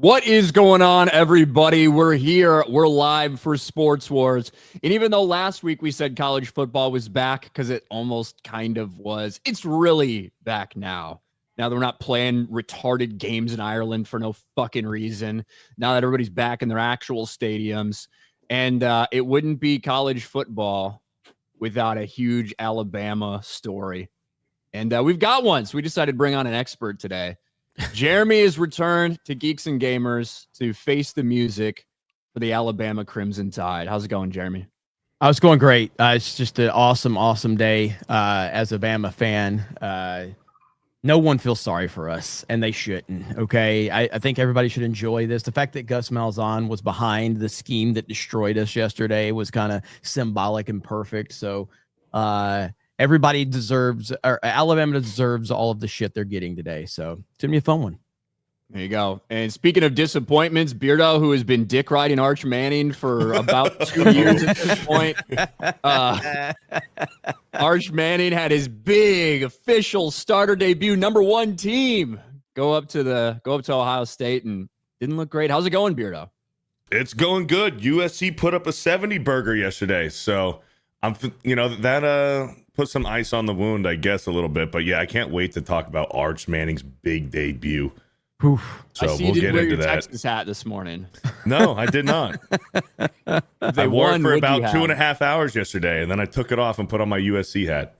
What is going on, everybody? We're here. We're live for Sports Wars. And even though last week we said college football was back, because it almost kind of was, it's really back now. Now that we're not playing retarded games in Ireland for no fucking reason. Now that everybody's back in their actual stadiums. And it wouldn't be college football without a huge Alabama story. And we've got one, so we decided to bring on an expert today. Jeremy has returned to Geeks and Gamers to face the music for the Alabama Crimson Tide. How's it going, Jeremy? I was going great. It's just an awesome day as a Bama fan. No one feels sorry for us, and they shouldn't, okay? I think everybody should enjoy this. The fact that Gus Malzahn was behind the scheme that destroyed us yesterday was kind of symbolic and perfect. So everybody deserves, or Alabama deserves all of the shit they're getting today. So it's going to be a fun one. There you go. And speaking of disappointments, Beardo, who has been dick riding Arch Manning for about 2 years at this point, Arch Manning had his big official starter debut, #1 team, go up to Ohio State, and didn't look great. How's it going, Beardo? It's going good. USC put up a 70 burger yesterday, so that put some ice on the wound, I guess, a little bit. But yeah, I can't wait to talk about Arch Manning's big debut. Oof. So I see we'll get into that. Texas hat this morning. No, I did not. I wore it for about 2.5 hours yesterday, and then I took it off and put on my USC hat.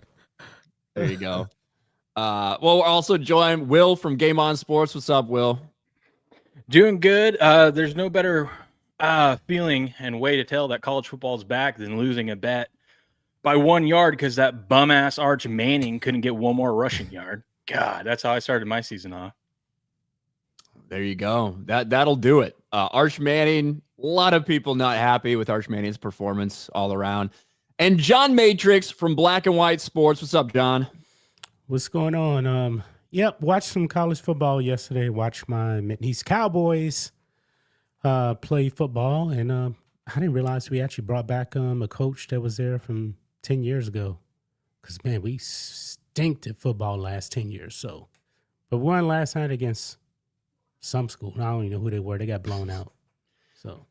There you go. Well, we're also joined Will from Game On Sports. What's up, Will? Doing good. There's no better feeling and way to tell that college football is back than losing a bet by 1 yard because that bum-ass Arch Manning couldn't get one more rushing yard. God, that's how I started my season off. There you go. That'll do it. Arch Manning, a lot of people not happy with Arch Manning's performance all around. And John Matrix from Black and White Sports. What's up, John? What's going on? Watched some college football yesterday. Watched my niece Cowboys play football. And I didn't realize we actually brought back a coach that was there from 10 years ago. Because, man, we stinked at football last 10 years. So, but we won last night against some school. I don't even know who they were. They got blown out. So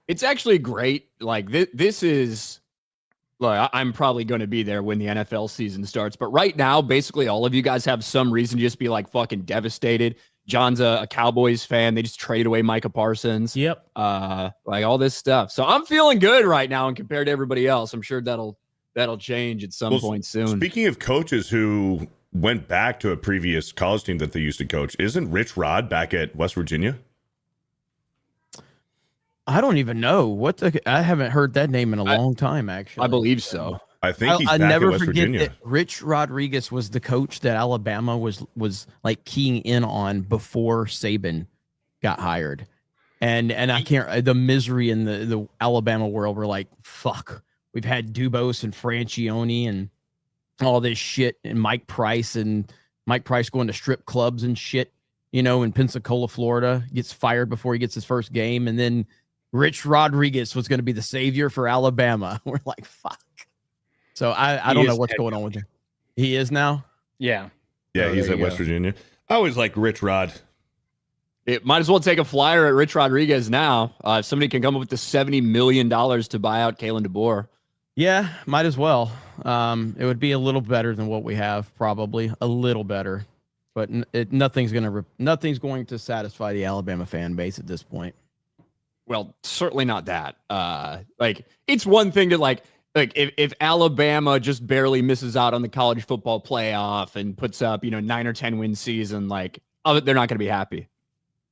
it's actually great. Like this is, look, I'm probably going to be there when the NFL season starts. But right now, basically all of you guys have some reason to just be like fucking devastated. John's a Cowboys fan. They just traded away Micah Parsons. Yep. Like all this stuff. So I'm feeling good right now, and compared to everybody else, I'm sure that'll change at some point soon. Speaking of coaches who went back to a previous college team that they used to coach, isn't Rich Rod back at West Virginia? I don't even know I haven't heard that name in a long time. Actually, I believe so. I think he's back at West Virginia. That Rich Rodriguez was the coach that Alabama was like keying in on before Saban got hired, and I can't, the misery in the Alabama world. We're like, fuck, we've had Dubose and Franchione and all this shit, and Mike Price going to strip clubs and shit, in Pensacola, Florida, gets fired before he gets his first game. And then Rich Rodriguez was going to be the savior for Alabama. We're like, fuck. So I don't know what's going on with him. He is now? Yeah. Yeah, he's at West Virginia. I always like Rich Rod. It might as well take a flyer at Rich Rodriguez now. If somebody can come up with the $70 million to buy out Kalen DeBoer. Yeah, might as well. It would be a little better than what we have, probably a little better, but nothing's going to satisfy the Alabama fan base at this point. Well, certainly not that. Like it's one thing to like if Alabama just barely misses out on the college football playoff and puts up 9 or 10 win season, like they're not going to be happy.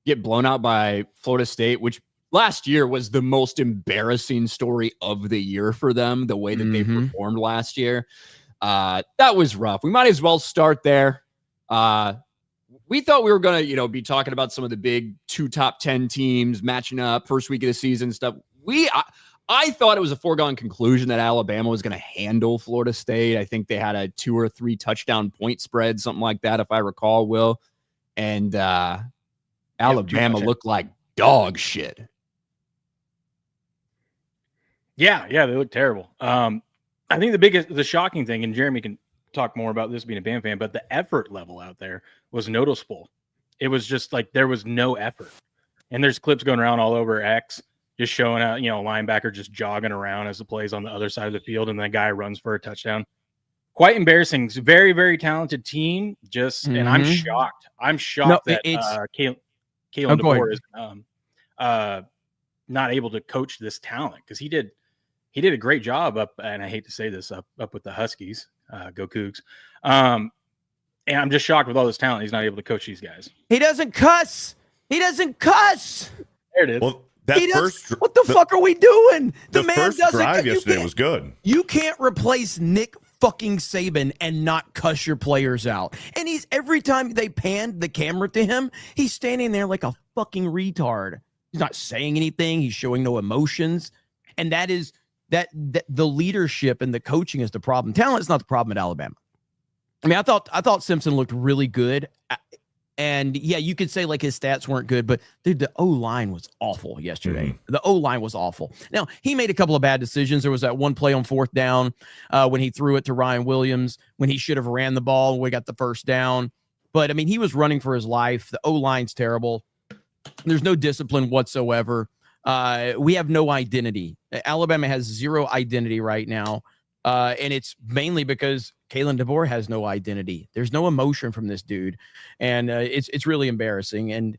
Get blown out by Florida State, which last year was the most embarrassing story of the year for them, the way that they performed last year. That was rough. We might as well start there. We thought we were going to, be talking about some of the big 2 top 10 teams matching up first week of the season stuff. I thought it was a foregone conclusion that Alabama was going to handle Florida State. I think they had a 2 or 3 touchdown point spread, something like that, if I recall, Will. And Alabama looked like dog shit. Yeah, they look terrible. I think the shocking thing, and Jeremy can talk more about this being a Bama fan, but the effort level out there was noticeable. It was just like there was no effort. And there's clips going around all over X, just showing out, you know, linebacker just jogging around as the play's on the other side of the field, and the guy runs for a touchdown. Quite embarrassing. It's a very, very talented team. And I'm shocked. I'm shocked that Kalen DeBoer is not able to coach this talent, because he did a great job up. And I hate to say this, up with the Huskies. Go Cougs. And I'm just shocked with all this talent. He's not able to coach these guys. He doesn't cuss. There it is. Well, what the fuck are we doing? The man first drive yesterday was good. You can't replace Nick fucking Saban and not cuss your players out. And he's, every time they panned the camera to him, he's standing there like a fucking retard. He's not saying anything. He's showing no emotions. And that is that the leadership and the coaching is the problem. Talent is not the problem at Alabama. I mean, I thought Simpson looked really good. And yeah, you could say like his stats weren't good, but dude, the O-line was awful yesterday. The O-line was awful. Now, he made a couple of bad decisions. There was that one play on 4th down when he threw it to Ryan Williams, when he should have ran the ball and we got the first down. But I mean, he was running for his life. The O-line's terrible. There's no discipline whatsoever. We have no identity. Alabama has zero identity right now. And it's mainly because Kalen DeBoer has no identity. There's no emotion from this dude. And it's really embarrassing. And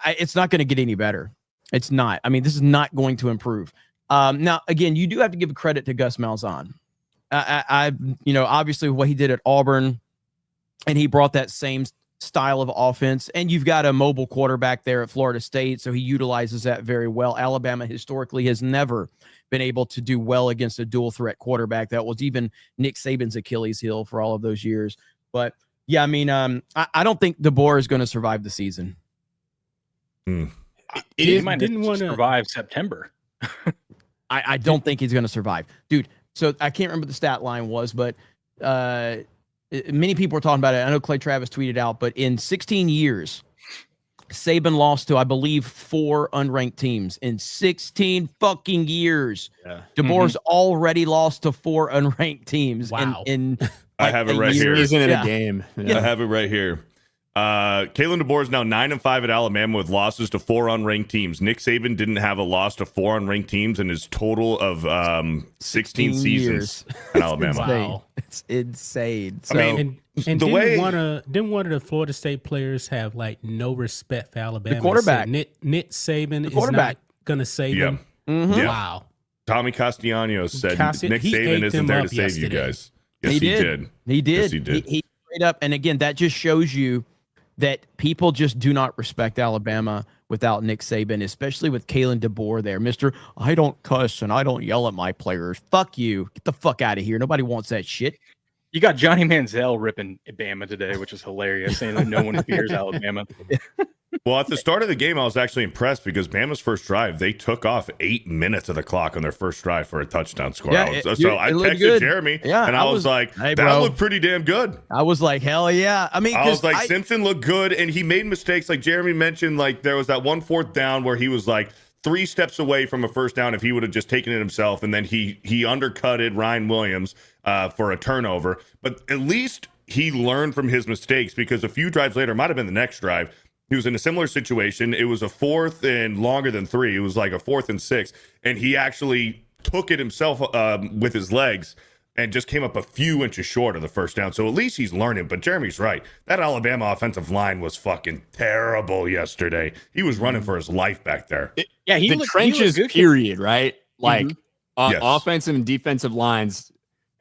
it's not going to get any better. It's not. I mean, this is not going to improve. Now, again, you do have to give credit to Gus Malzahn. Obviously what he did at Auburn, and he brought that same style of offense, and you've got a mobile quarterback there at Florida State, so he utilizes that very well. Alabama historically has never been able to do well against a dual threat quarterback. That was even Nick Saban's Achilles heel for all of those years. But yeah, I mean, I don't think DeBoer is going to survive the season. He might didn't want to survive September. I don't think he's going to survive, dude. So I can't remember what the stat line was, but many people were talking about it. I know Clay Travis tweeted out, but in 16 years, Saban lost to, I believe, 4 unranked teams in 16 fucking years. Yeah. DeBoer's already lost to 4 unranked teams. Wow. in I have it right here. Isn't it a game? Yeah. I have it right here. Kalen DeBoer is now 9-5 at Alabama with losses to 4 unranked teams. Nick Saban didn't have a loss to 4 unranked teams in his total of 16 seasons at Alabama. Wow, it's insane. So, I mean, and didn't one of the Florida State players have like no respect for Alabama? The quarterback, Nick Saban, is not going to save him. Yeah. Wow. Tommy Castellanos said Nick Saban isn't there to save you guys. Yes, he did. He did. Yes, he did. He straight up, and again, that just shows you that people just do not respect Alabama without Nick Saban, especially with Kalen DeBoer there. Mr. I don't cuss and I don't yell at my players. Fuck you. Get the fuck out of here. Nobody wants that shit. You got Johnny Manziel ripping Bama today, which is hilarious, saying that no one fears Alabama. Well, at the start of the game, I was actually impressed because Bama's first drive, they took off 8 minutes of the clock on their first drive for a touchdown score. Yeah, I texted good. Jeremy, yeah, and I was like, hey, that bro. looked pretty damn good. I was like, hell yeah. I mean, I was like, Simpson looked good, and he made mistakes. Like Jeremy mentioned, like there was that 1 4th down where he was like 3 steps away from a first down if he would have just taken it himself, and then he undercutted Ryan Williams for a turnover. But at least he learned from his mistakes, because a few drives later, might have been the next drive, he was in a similar situation. It was a 4th and longer than 3. It was like a 4th and 6, and he actually took it himself with his legs and just came up a few inches short of the first down. So at least he's learning. But Jeremy's right. That Alabama offensive line was fucking terrible yesterday. He was running for his life back there. The trenches, period, right? Like Yes. offensive and defensive lines.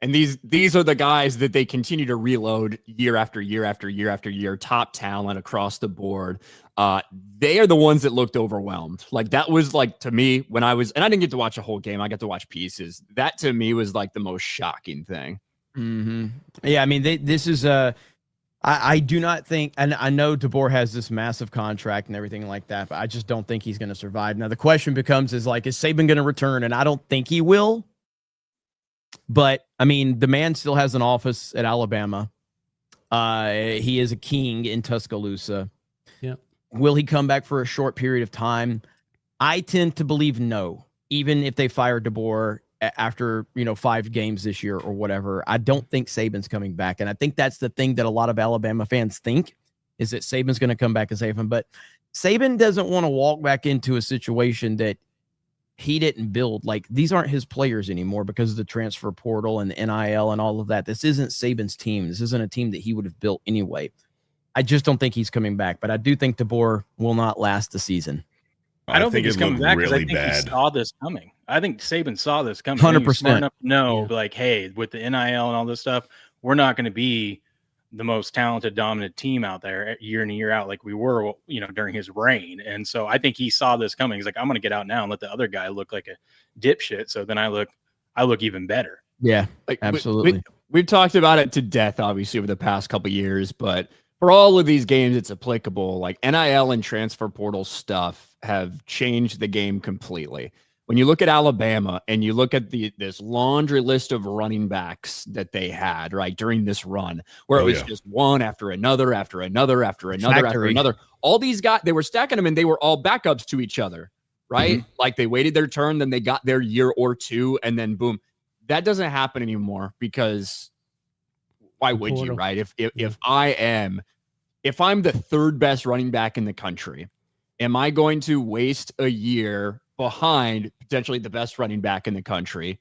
And these are the guys that they continue to reload year after year after year after year. Top talent across the board. They are the ones that looked overwhelmed. Like that was like, to me, when I was, and I didn't get to watch a whole game. I got to watch pieces. That to me was like the most shocking thing. Yeah, I mean, this is I do not think, and I know DeBoer has this massive contract and everything like that, but I just don't think he's going to survive. Now the question becomes is Saban going to return? And I don't think he will. But I mean, the man still has an office at Alabama. He is a king in Tuscaloosa. Yeah. Will he come back for a short period of time? I tend to believe no. Even if they fire DeBoer after 5 games this year or whatever, I don't think Saban's coming back. And I think that's the thing that a lot of Alabama fans think, is that Saban's going to come back and save him. But Saban doesn't want to walk back into a situation that he didn't build. Like, these aren't his players anymore because of the transfer portal and the NIL and all of that. This isn't Saban's team. This isn't a team that he would have built anyway. I just don't think he's coming back, but I do think DeBoer will not last the season. I don't think he's coming back because really I think bad. he saw this coming. I think Saban saw this coming. 100%. He was smart enough to know, like, hey, with the NIL and all this stuff, we're not going to be the most talented, dominant team out there year in and year out like we were, during his reign. And so I think he saw this coming. He's like, I'm going to get out now and let the other guy look like a dipshit. So then I look even better. Yeah, Like, absolutely. We've talked about it to death, obviously, over the past couple of years, but for all of these games, it's applicable. Like, NIL and transfer portal stuff have changed the game completely. When you look at Alabama and you look at this laundry list of running backs that they had, right, during this run, where it was just one after another, after another, after another, after another. All these guys, they were stacking them and they were all backups to each other, right? Mm-hmm. Like, they waited their turn, then they got their year or two, and then boom. That doesn't happen anymore because why would you, right? If I'm the third best running back in the country, am I going to waste a year behind potentially the best running back in the country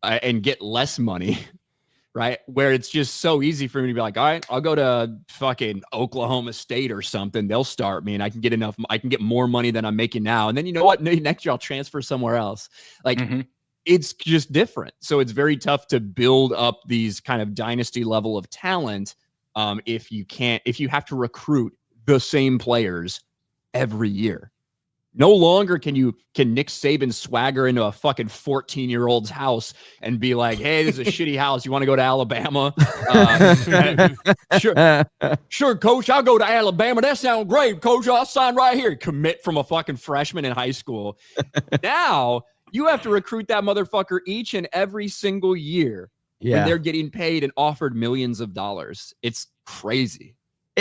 and get less money, right? Where it's just so easy for me to be like, all right, I'll go to fucking Oklahoma State or something. They'll start me and I can get more money than I'm making now. And then you know what? Next year I'll transfer somewhere else. Like, it's just different. So it's very tough to build up these kind of dynasty level of talent if you have to recruit the same players every year. No longer can Nick Saban swagger into a fucking 14-year-old's house and be like, hey, this is a shitty house. You want to go to Alabama? Sure, coach, I'll go to Alabama. That sounds great, coach. I'll sign right here. Commit from a fucking freshman in high school. Now you have to recruit that motherfucker each and every single year when they're getting paid and offered millions of dollars. It's crazy.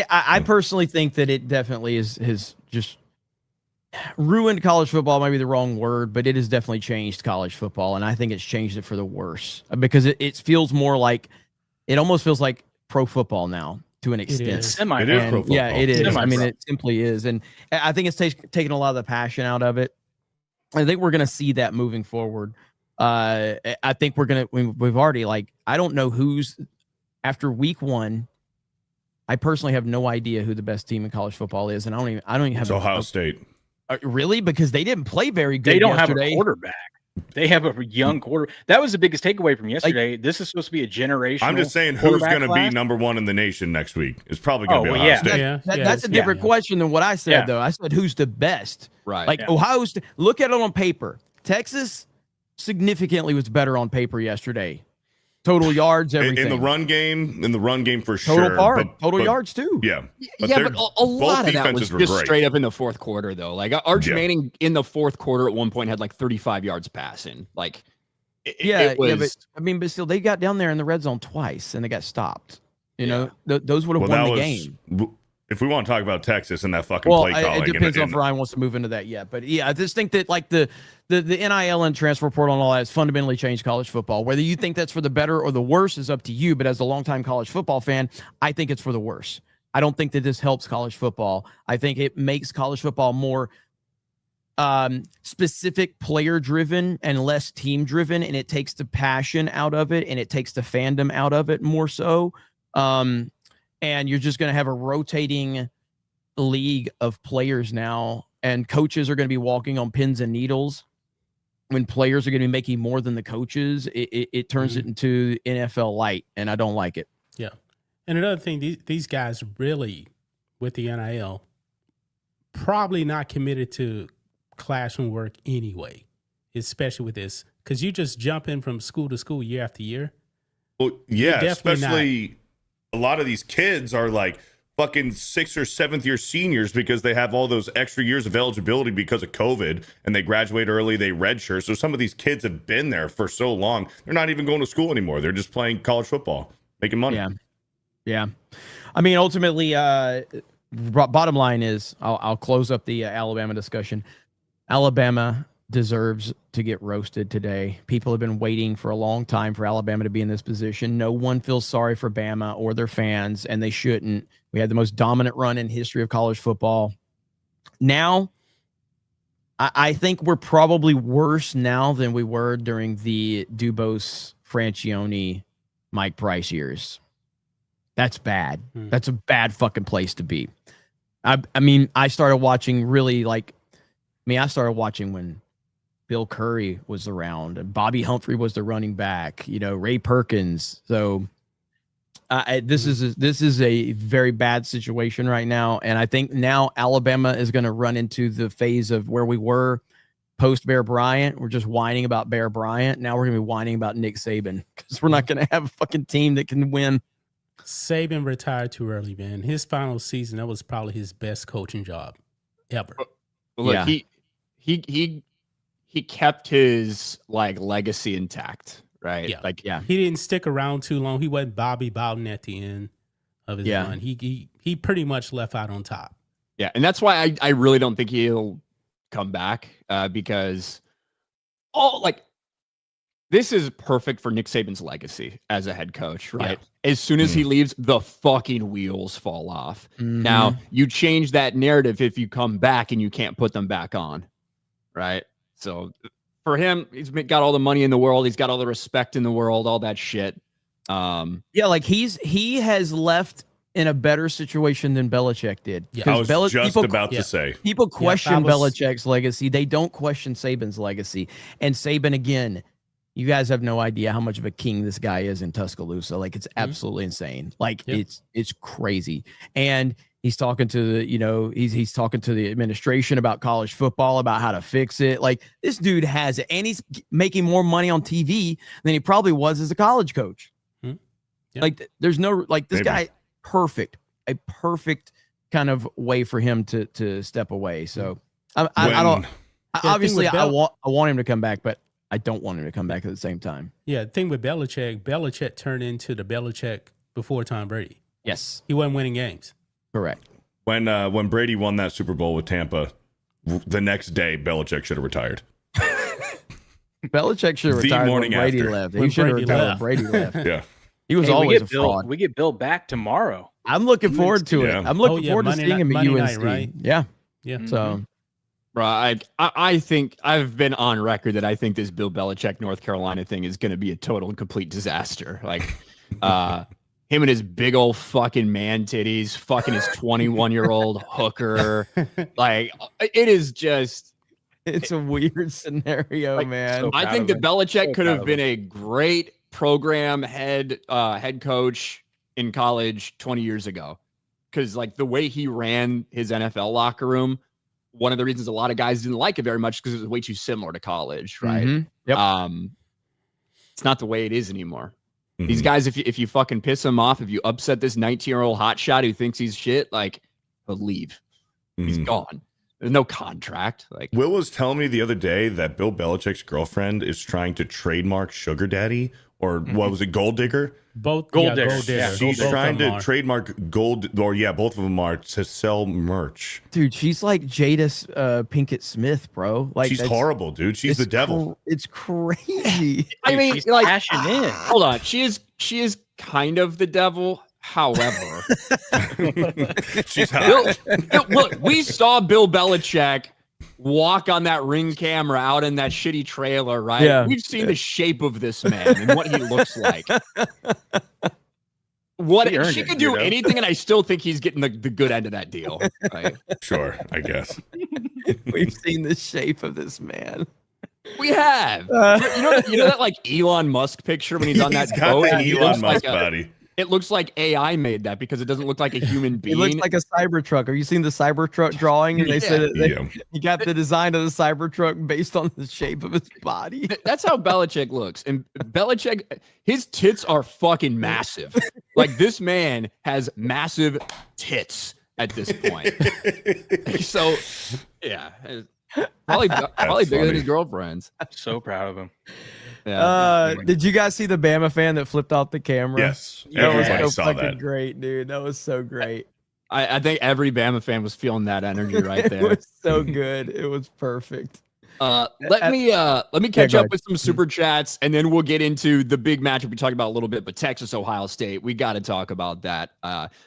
I personally think that it definitely has just ruined college football, might be the wrong word, but it has definitely changed college football. And I think it's changed it for the worse because it feels more like, it almost feels like pro football now to an extent. It is pro football. Yeah, it is. I mean, it simply is. And I think it's taken a lot of the passion out of it. I think we're going to see that moving forward. I think we've already, like, I don't know after week one, I personally have no idea who the best team in college football is. And I don't even have Ohio State. Really? Because they didn't play very good. They don't yesterday. have a quarterback. They have a young quarter. That was the biggest takeaway from yesterday. This is supposed to be a generational. I'm just saying, who's going to be number one in the nation next week? It's probably going to be Ohio State. That's a different question than what I said, though. I said, who's the best? Right. Like, Ohio State, look at it on paper. Texas significantly was better on paper yesterday. Total yards, everything. In the run game for total sure. Total yards too. Yeah. But a lot of that was just straight up in the fourth quarter, though. Like, Arch Manning in the fourth quarter at one point had like 35 yards passing. Like, it was. But still, they got down there in the red zone twice and they got stopped. You know, those would have won the game. If we want to talk about Texas and that fucking play calling, it depends on if Ryan wants to move into that yet. But yeah, I just think that like the NIL and transfer portal and all that has fundamentally changed college football. Whether you think that's for the better or the worse is up to you. But as a longtime college football fan, I think it's for the worse. I don't think that this helps college football. I think it makes college football more specific player driven and less team driven, and it takes the passion out of it and it takes the fandom out of it more so. And you're just going to have a rotating league of players now, and coaches are going to be walking on pins and needles. When players are going to be making more than the coaches, it turns it into NFL light, and I don't like it. Yeah. And another thing, these guys really, with the NIL, probably not committed to classroom work anyway, especially with this, because you just jump in from school to school year after year. Well, yeah, especially a lot of these kids are like fucking 6th or 7th year seniors because they have all those extra years of eligibility because of COVID, and they graduate early, they redshirt. So some of these kids have been there for so long, they're not even going to school anymore. They're just playing college football, making money. Yeah. I mean, ultimately, bottom line is, I'll close up the Alabama discussion. Alabama deserves to get roasted today. People have been waiting for a long time for Alabama to be in this position. No one feels sorry for Bama or their fans, and they shouldn't. We had the most dominant run in history of college football. now I think we're probably worse now than we were during the Dubose, Francione, Mike Price years. That's bad. That's a bad fucking place to be. I mean, I started watching I started watching when Bill Curry was around and Bobby Humphrey was the running back, Ray Perkins. So this is a very bad situation right now. And I think now Alabama is going to run into the phase of where we were post Bear Bryant. We're just whining about Bear Bryant. Now we're going to be whining about Nick Saban because we're not going to have a fucking team that can win. Saban retired too early, man. His final season, that was probably his best coaching job ever. Look, he kept his legacy intact, right? Yeah. He didn't stick around too long. He wasn't Bobby Bowden at the end of his run. He pretty much left out on top. Yeah, and that's why I really don't think he'll come back because this is perfect for Nick Saban's legacy as a head coach, right? Yeah. As soon as he leaves, the fucking wheels fall off. Mm-hmm. Now, you change that narrative if you come back and you can't put them back on, right? So for him, he's got all the money in the world. He's got all the respect in the world, all that shit. He has left in a better situation than Belichick did. Yeah. I was just about to say. People question Belichick's legacy. They don't question Saban's legacy. And Saban, again, you guys have no idea how much of a king this guy is in Tuscaloosa. It's absolutely insane. It's crazy. And he's talking to the, he's talking to the administration about college football, about how to fix it. This dude has it, and he's making more money on TV than he probably was as a college coach. There's no this guy, a perfect kind of way for him to step away. So I don't. Obviously, I want him to come back, but I don't want him to come back at the same time. Yeah, the thing with Belichick turned into the Belichick before Tom Brady. Yes. He wasn't winning games. Correct. When Brady won that Super Bowl with Tampa, the next day, Belichick should have retired. Belichick should have retired when Brady left. He should have retired when Brady left. Yeah. He was always a fraud. We get Bill back tomorrow. I'm looking forward to it. I'm looking forward to seeing him at UNC. Night, right? Yeah. Yeah. So... Bro, I think I've been on record that I think this Bill Belichick North Carolina thing is going to be a total and complete disaster. Him and his big old fucking man titties, fucking his 21-year-old hooker. It is just. It's a weird scenario, man. So I think that Belichick could have been a great program head coach in college 20 years ago, because the way he ran his NFL locker room. One of the reasons a lot of guys didn't like it very much because it was way too similar to college, right? Mm-hmm. Yep. It's not the way it is anymore. Mm-hmm. These guys, if you fucking piss them off, if you upset this 19-year-old hotshot who thinks he's shit, he'll leave. Mm-hmm. He's gone. There's no contract. Will was telling me the other day that Bill Belichick's girlfriend is trying to trademark sugar daddy, or what was it, gold digger? Both gold digger. Yeah, she's trying to trademark gold, or both of them are to sell merch. Dude, she's like Jada Pinkett Smith, bro. She's horrible, dude. She's the devil. It's crazy. I mean, she's cashing in. Hold on, she is kind of the devil. However, she's hot. Look, we saw Bill Belichick walk on that Ring camera out in that shitty trailer, right? Yeah. We've seen the shape of this man and what he looks like. She could do anything, and I still think he's getting the good end of that deal. Right? Sure, I guess. We've seen the shape of this man. We have. You know that Elon Musk picture when he's on that boat? Elon Musk body. It looks like AI made that because it doesn't look like a human being. It looks like a Cybertruck. Are you seeing the Cybertruck drawing? And they said that he got the design of the Cybertruck based on the shape of his body. That's how Belichick looks. And Belichick, his tits are fucking massive. This man has massive tits at this point. So, yeah. Probably bigger than his girlfriend's. So proud of him. Yeah. Did you guys see the Bama fan that flipped off the camera? Yes. That was so saw fucking that. Great, dude. That was so great. I think every Bama fan was feeling that energy right there. It was so good. It was perfect. Let me catch up with some super chats, and then we'll get into the big matchup we talked about a little bit. But Texas, Ohio State, we got to talk about that,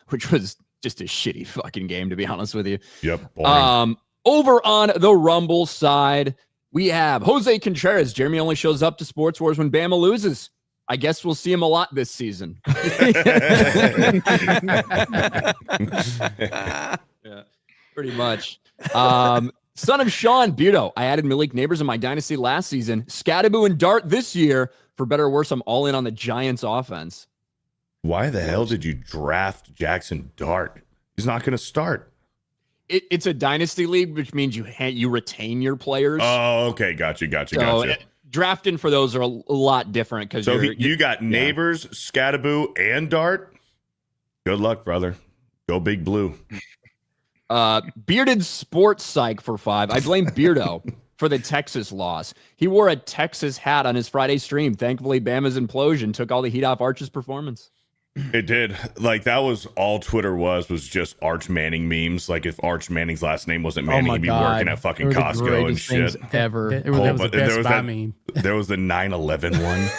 which was just a shitty fucking game, to be honest with you. Yep. Boring. Over on the Rumble side, we have Jose Contreras. Jeremy only shows up to Sports Wars when Bama loses. I guess we'll see him a lot this season. Yeah, pretty much. Son of Sean Buto. I added Malik Neighbors in my dynasty last season. Scattaboo and Dart this year. For better or worse, I'm all in on the Giants offense. Why the hell did you draft Jackson Dart? He's not going to start. It's a dynasty league, which means you retain your players. Oh, okay. Gotcha. Drafting for those are a lot different because you got Neighbors, Scattaboo, and Dart. Good luck, brother. Go Big Blue. Bearded Sports Psych for 5. I blame Beardo for the Texas loss. He wore a Texas hat on his Friday stream. Thankfully, Bama's implosion took all the heat off Arch's performance. It did. Like, that was all Twitter was just Arch Manning memes. Like, if Arch Manning's last name wasn't Manning, he'd be working at fucking Costco and shit. Ever. That was the best buy meme. There was the 9/11 one.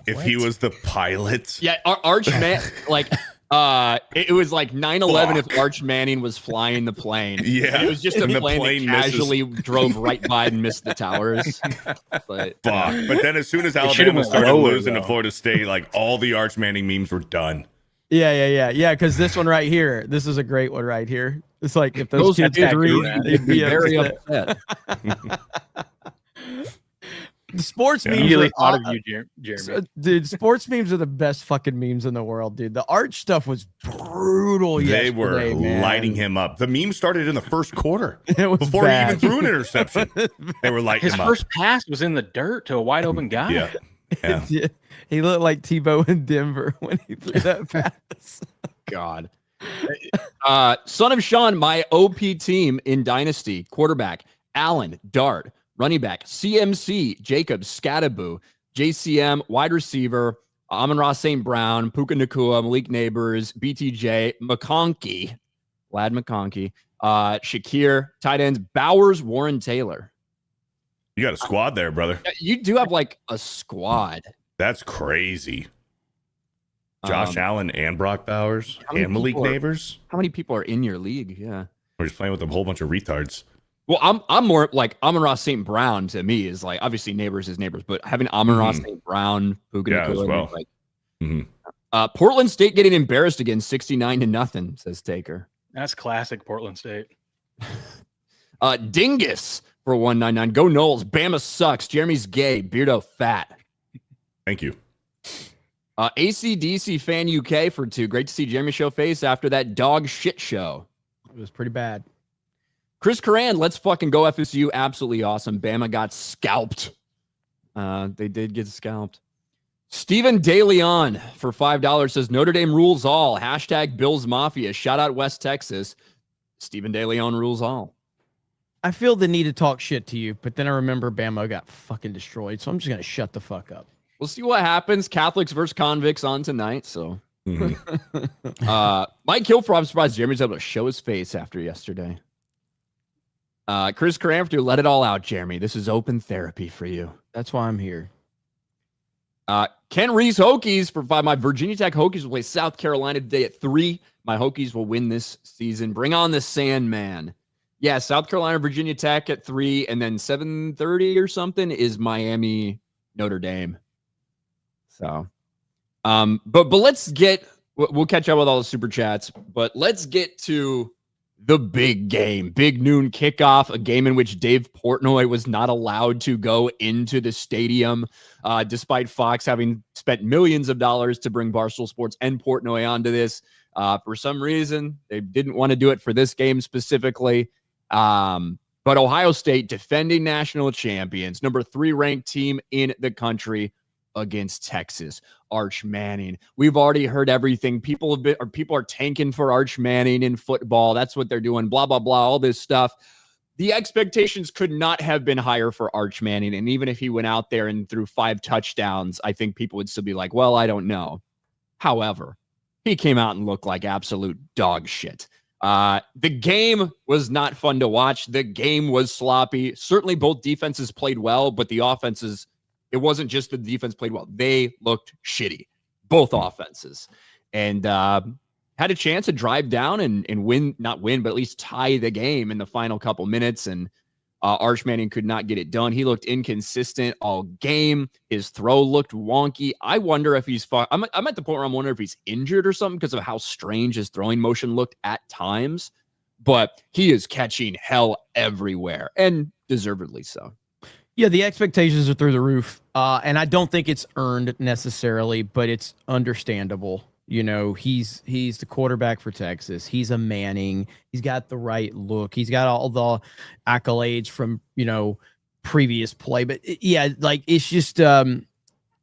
If he was the pilot. Yeah, Arch it was like 9/11 if Arch Manning was flying the plane. Yeah. And it was just a plane that casually drove right by and missed the towers. But then as soon as Alabama started losing to Florida State, like all the Arch Manning memes were done. Yeah. Because this one right here, this is a great one right here. It's like if those kids did read, they'd be very upset. The sports memes immediately thought of you, Jeremy. Dude, sports memes are the best fucking memes in the world, dude. The Arch stuff was brutal. They were lighting him up. The meme started in the first quarter. It was before bad. he even threw an interception. They were lighting him up. His first pass was in the dirt to a wide open guy. Yeah. He looked like Tebow in Denver when he threw that pass. God. Son of Sean, my OP team in Dynasty, quarterback, Allen, Dart, running back, CMC, Jacobs, Scattaboo, JCM, wide receiver, Amon-Ra St. Brown, Puka Nacua, Malik Neighbors, BTJ, McConkey, Lad McConkey, Shakir, tight ends, Bowers, Warren Taylor. You got a squad there, brother. You do have like a squad. That's crazy. Josh Allen and Brock Bowers and Malik Neighbors. How many people are in your league? Yeah. We're just playing with a whole bunch of retards. Well, I'm more like Amon-Ra St. Brown to me is like obviously Neighbors is Neighbors, but having Amon-Ra St. Brown, Puka as well. Portland State getting embarrassed again, 69-0, says Taker. That's classic Portland State. Dingus for 199. Go Knowles. Bama sucks. Jeremy's gay. Beardo fat. Thank you. ACDC fan UK for 2. Great to see Jeremy show face after that dog shit show. It was pretty bad. Chris Coran, let's fucking go FSU. Absolutely awesome. Bama got scalped. They did get scalped. Steven DeLeon for $5 says Notre Dame rules all. Hashtag Bills Mafia. Shout out West Texas. Steven DeLeon rules all. I feel the need to talk shit to you, but then I remember Bama got fucking destroyed, so I'm just gonna shut the fuck up. We'll see what happens. Catholics versus convicts on tonight. So, Mike Kilford, I'm surprised Jeremy's able to show his face after yesterday. Chris Cranford, let it all out, Jeremy. This is open therapy for you. That's why I'm here. Ken Reese Hokies for 5. My Virginia Tech Hokies will play South Carolina today at 3. My Hokies will win this season. Bring on the Sandman. Yeah, South Carolina, Virginia Tech at 3, and then 7:30 or something is Miami, Notre Dame. So, but let's get. We'll catch up with all the super chats, but let's get to the big game, big noon kickoff, a game in which Dave Portnoy was not allowed to go into the stadium, despite Fox having spent millions of dollars to bring Barstool Sports and Portnoy onto this. For some reason, they didn't want to do it for this game specifically. But Ohio State, defending national champions, number 3 ranked team in the country against Texas. Arch Manning. We've already heard everything. People are tanking for Arch Manning in football. That's what they're doing. Blah, blah, blah, all this stuff. The expectations could not have been higher for Arch Manning. And even if he went out there and threw 5 touchdowns, I think people would still be like, well, I don't know. However, he came out and looked like absolute dog shit. The game was not fun to watch. The game was sloppy. Certainly both defenses played well, but the offenses, it wasn't just the defense played well. They looked shitty, both offenses. And had had a chance to drive down and win, not win, but at least tie the game in the final couple minutes. And Arch Manning could not get it done. He looked inconsistent all game. His throw looked wonky. I wonder if he's far. I'm at the point where I'm wondering if he's injured or something because of how strange his throwing motion looked at times. But he is catching hell everywhere, and deservedly so. Yeah, the expectations are through the roof, and I don't think it's earned necessarily, but it's understandable. You know, he's the quarterback for Texas. He's a Manning. He's got the right look. He's got all the accolades from, you know, previous play. But yeah, like it's just then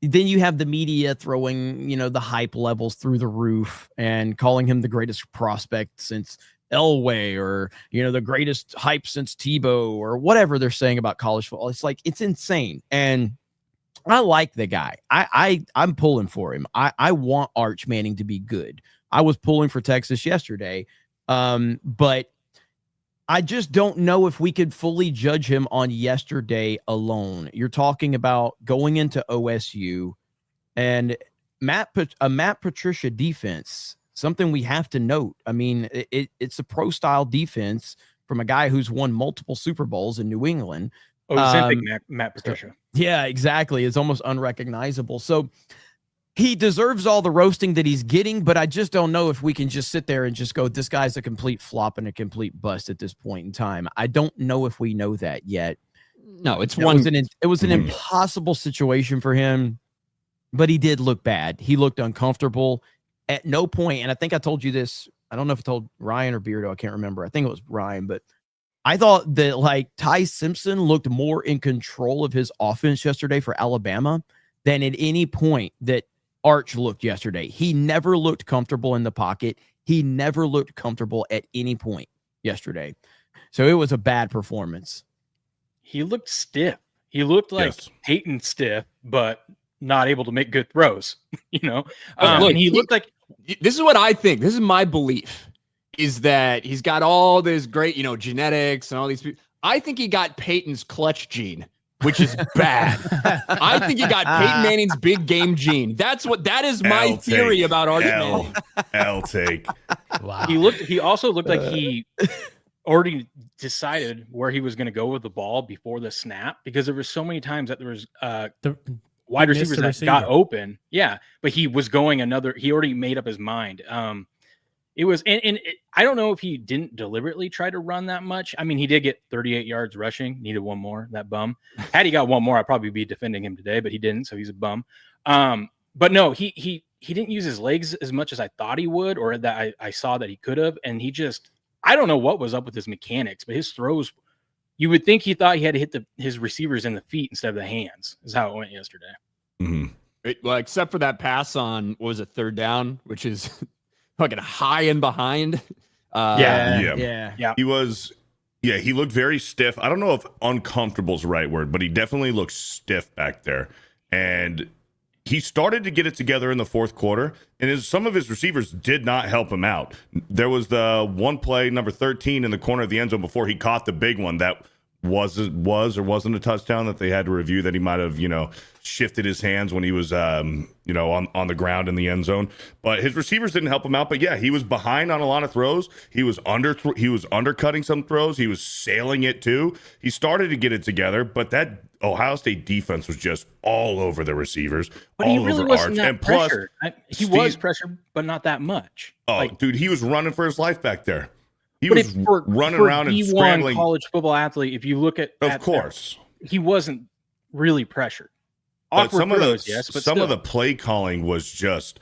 you have the media throwing, you know, the hype levels through the roof and calling him the greatest prospect since Elway, or, you know, the greatest hype since Tebow, or whatever they're saying about college football. It's like, it's insane. And I like the guy. I'm pulling for him. I want Arch Manning to be good. I was pulling for Texas yesterday. But I just don't know if we could fully judge him on yesterday alone. You're talking about going into OSU and Matt Patricia defense, something we have to note. I mean, it's a pro style defense from a guy who's won multiple Super Bowls in New England. Matt Patricia. Yeah, exactly. It's almost unrecognizable. So he deserves all the roasting that he's getting, but I just don't know if we can just sit there and just go, this guy's a complete flop and a complete bust at this point in time. I don't know if we know that yet. No, it was an impossible situation for him, but he did look bad. He looked uncomfortable at no point. And I think I told you this. I don't know if I told Ryan or Beardo. I can't remember. I think it was Ryan, but I thought that like Ty Simpson looked more in control of his offense yesterday for Alabama than at any point that Arch looked yesterday. He never looked comfortable in the pocket. He never looked comfortable at any point yesterday. So it was a bad performance. He looked stiff. He looked like Peyton stiff, but not able to make good throws, you know? Look, and he looked like, this is what I think. This is my belief, is that he's got all this great, you know, genetics and all these people. I think he got Peyton's clutch gene, which is bad. I think he got Peyton Manning's big game gene. That is my theory about Arch Manning. I'll take. Wow. He also looked like he already decided where he was going to go with the ball before the snap, because there were so many times that there was the wide receivers that got open. Yeah, but he was going he already made up his mind. It was, I don't know if he didn't deliberately try to run that much. I mean, he did get 38 yards rushing, needed one more, that bum. Had he got one more, I'd probably be defending him today, but he didn't, so he's a bum. But no, he didn't use his legs as much as I thought he would, or that I saw that he could have. And he just, I don't know what was up with his mechanics, but his throws, you would think he thought he had to hit his receivers in the feet instead of the hands, is how it went yesterday. Mm-hmm. Well, except for that pass on, what was it, third down, which is fucking high and behind. Yeah. He was, he looked very stiff. I don't know if uncomfortable is the right word, but he definitely looked stiff back there. And he started to get it together in the fourth quarter, and some of his receivers did not help him out. There was the one play, number 13, in the corner of the end zone before he caught the big one that was or wasn't a touchdown, that they had to review, that he might have, shifted his hands when he was, on the ground in the end zone. But his receivers didn't help him out. But yeah, he was behind on a lot of throws. He was undercutting some throws. He was sailing it too. He started to get it together, but that Ohio State defense was just all over the receivers, but all he really over wasn't Arch. that And plus, pressured. He was pressured, but not that much. Oh, dude, he was running for his life back there. He but was running around and scrambling. College football athlete, if you look at, of course, he wasn't really pressured. But some throws, of the play calling was just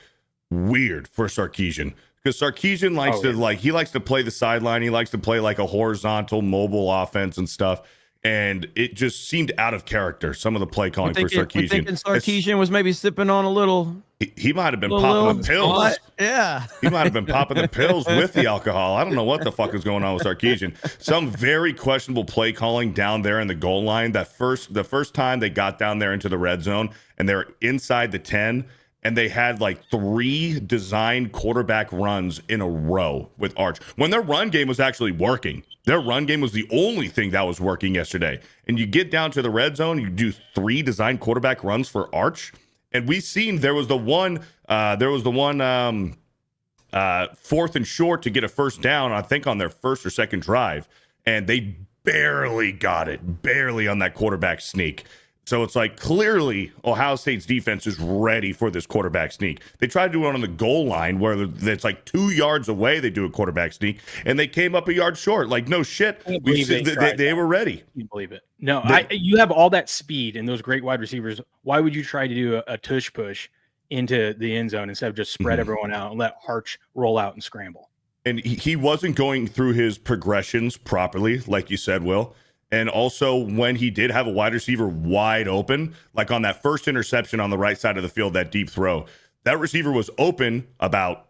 weird for Sarkisian, because Sarkisian likes to play the sideline. He likes to play like a horizontal mobile offense and stuff. And it just seemed out of character, some of the play calling for Sarkisian. I'm thinking Sarkisian was maybe sipping on a little. He might have been popping the pills. Yeah. He might have been popping the pills with the alcohol. I don't know what the fuck is going on with Sarkisian. Some very questionable play calling down there in the goal line. The first time they got down there into the red zone and they're inside the 10, and they had like 3 designed quarterback runs in a row with Arch, when their run game was actually working. Their run game was the only thing that was working yesterday. And you get down to the red zone, you do 3 designed quarterback runs for Arch. And we seen there was the one 4th and short to get a first down, I think on their first or second drive, and they barely got it, barely on that quarterback sneak. So it's like clearly Ohio State's defense is ready for this quarterback sneak. They tried to do it on the goal line where it's like 2 yards away. They do a quarterback sneak, and they came up a yard short. Like, no shit. They were ready. You believe it? No, you have all that speed and those great wide receivers. Why would you try to do a tush push into the end zone instead of just spread everyone out and let Arch roll out and scramble? And he wasn't going through his progressions properly, like you said, Will. And also when he did have a wide receiver wide open, like on that first interception on the right side of the field, that deep throw, that receiver was open about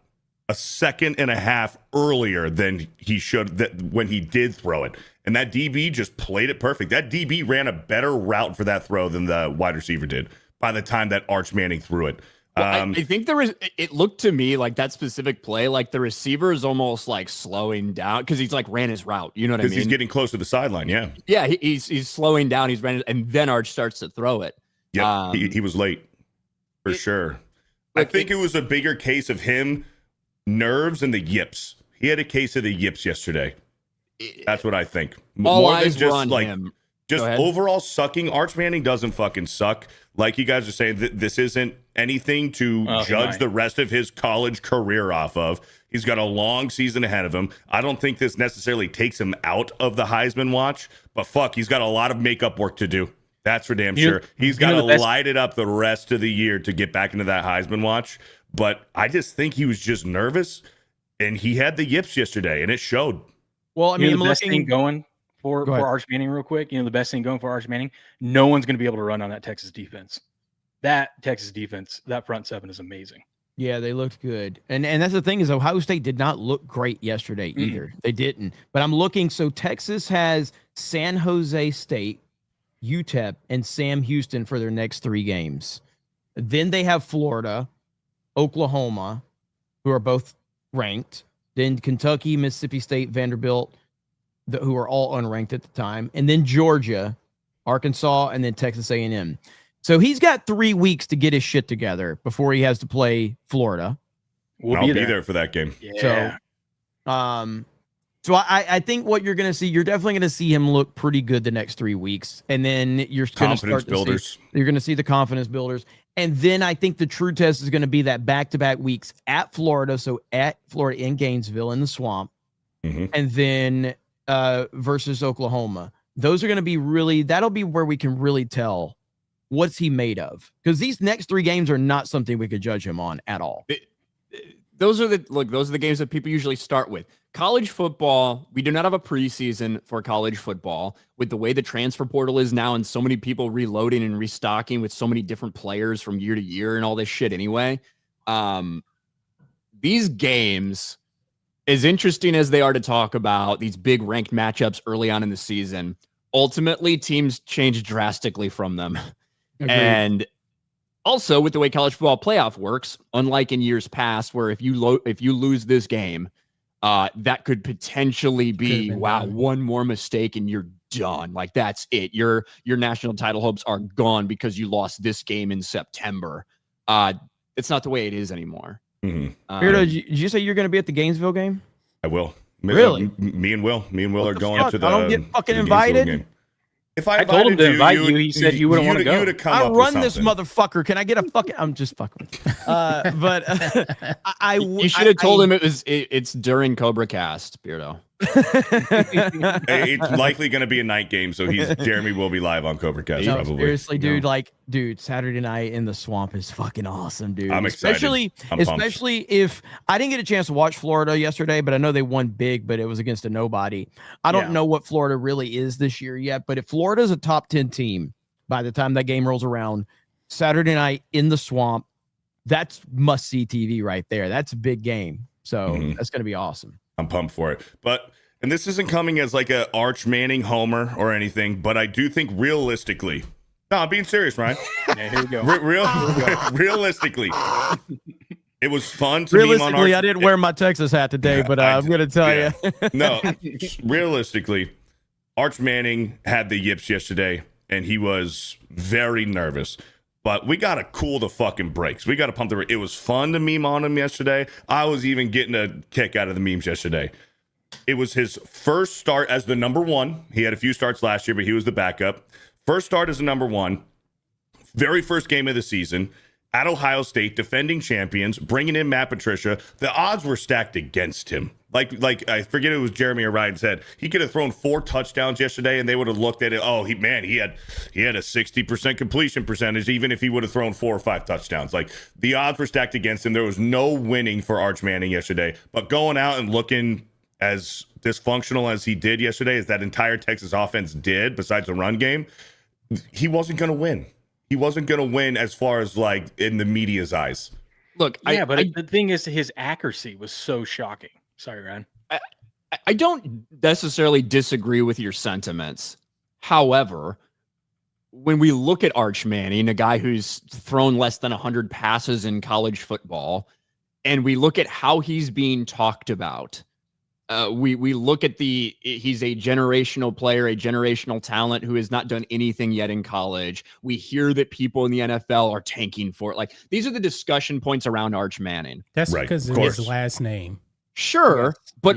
a second and a half earlier than he should when he did throw it. And that DB just played it perfect. That DB ran a better route for that throw than the wide receiver did by the time that Arch Manning threw it. Well, I think it looked to me like that specific play, like the receiver is almost like slowing down because he's like ran his route. You know what I mean? Because he's getting close to the sideline. Yeah. Yeah. He's slowing down. He's running, and then Arch starts to throw it. Yeah. He was late for sure. I think it was a bigger case of him nerves and the yips. He had a case of the yips yesterday. That's what I think. All More eyes than were on just him. Just overall sucking. Arch Manning doesn't fucking suck. Like you guys are saying, this isn't anything to judge the rest of his college career off of. He's got a long season ahead of him. I don't think this necessarily takes him out of the Heisman watch, but fuck, he's got a lot of makeup work to do. That's for damn sure. He's got to light it up the rest of the year to get back into that Heisman watch. But I just think he was just nervous, and he had the yips yesterday, and it showed. Well, I mean, the best thing going for Arch Manning real quick, the best thing going for Arch Manning, no one's going to be able to run on that Texas defense. That Texas defense, that front seven is amazing. Yeah, they looked good. And that's the thing is Ohio State did not look great yesterday either. They didn't. But I'm looking, so Texas has San Jose State, UTEP, and Sam Houston for their next 3 games. Then they have Florida, Oklahoma, who are both ranked. Then Kentucky, Mississippi State, Vanderbilt, who are all unranked at the time, and then Georgia, Arkansas, and then Texas A&M. So he's got 3 weeks to get his shit together before he has to play Florida. I'll be there for that game. Yeah. So I think what you're going to see, you're definitely going to see him look pretty good the next 3 weeks, and then you're going to start builders. You're going to see the confidence builders, and then I think the true test is going to be that back-to-back weeks at Florida. So at Florida in Gainesville in the swamp, and then versus Oklahoma. Those are going to be that'll be where we can really tell what's he made of, because these next 3 games are not something we could judge him on at all. Those are the games that people usually start with. College football, we do not have a preseason for college football with the way the transfer portal is now and so many people reloading and restocking with so many different players from year to year and all this shit anyway. These games, as interesting as they are to talk about, these big ranked matchups early on in the season, ultimately teams change drastically from them. Agreed. And also with the way college football playoff works, unlike in years past, where if you lose this game, that could potentially be one more mistake and you're done. Like that's it. Your national title hopes are gone because you lost this game in September. It's not the way it is anymore. Beardo, did you say you're going to be at the Gainesville game? I will. Really? Me and Will are going to the. I don't get fucking invited. Game. If I told him to invite you, he said you wouldn't want to go. I run this motherfucker. Can I get a fucking? I'm just fucking with you. But you should have told him it's during Cobra Cast, Beardo. It's likely going to be a night game, so Jeremy will be live on Cobra Cast. No, probably. Seriously, dude, Saturday night in the swamp is fucking awesome, dude. I'm excited. Especially if I didn't get a chance to watch Florida yesterday, but I know they won big, but it was against a nobody. I don't know what Florida really is this year yet, but if Florida's a top 10 team by the time that game rolls around, Saturday night in the swamp, that's must-see TV right there. That's a big game. So that's going to be awesome. I'm pumped for it. And this isn't coming as like a Arch Manning homer or anything, but I do think realistically, no, I'm being serious, Ryan. Yeah, here we go. Realistically, it was fun to meme on Arch. I didn't wear my Texas hat today, but I'm going to tell you. No, realistically, Arch Manning had the yips yesterday, and he was very nervous. But we got to cool the fucking brakes. We got to pump the brakes. It was fun to meme on him yesterday. I was even getting a kick out of the memes yesterday. It was his first start as the number one. He had a few starts last year, but he was the backup. First start as the number one. Very first game of the season at Ohio State, defending champions, bringing in Matt Patricia. The odds were stacked against him. Like I forget it was Jeremy or Ryan said he could have thrown 4 touchdowns yesterday, and they would have looked at it. Oh, he had a 60% completion percentage, even if he would have thrown 4 or 5 touchdowns. Like the odds were stacked against him. There was no winning for Arch Manning yesterday. But going out and looking as dysfunctional as he did yesterday, as that entire Texas offense did, besides the run game, he wasn't going to win. He wasn't going to win as far as like in the media's eyes. Look, the thing is, his accuracy was so shocking. Sorry, Ryan. I don't necessarily disagree with your sentiments. However, when we look at Arch Manning, a guy who's thrown less than 100 passes in college football, and we look at how he's being talked about, we look at he's a generational player, a generational talent who has not done anything yet in college. We hear that people in the NFL are tanking for it. Like, these are the discussion points around Arch Manning. That's right, because of his last name. Sure, but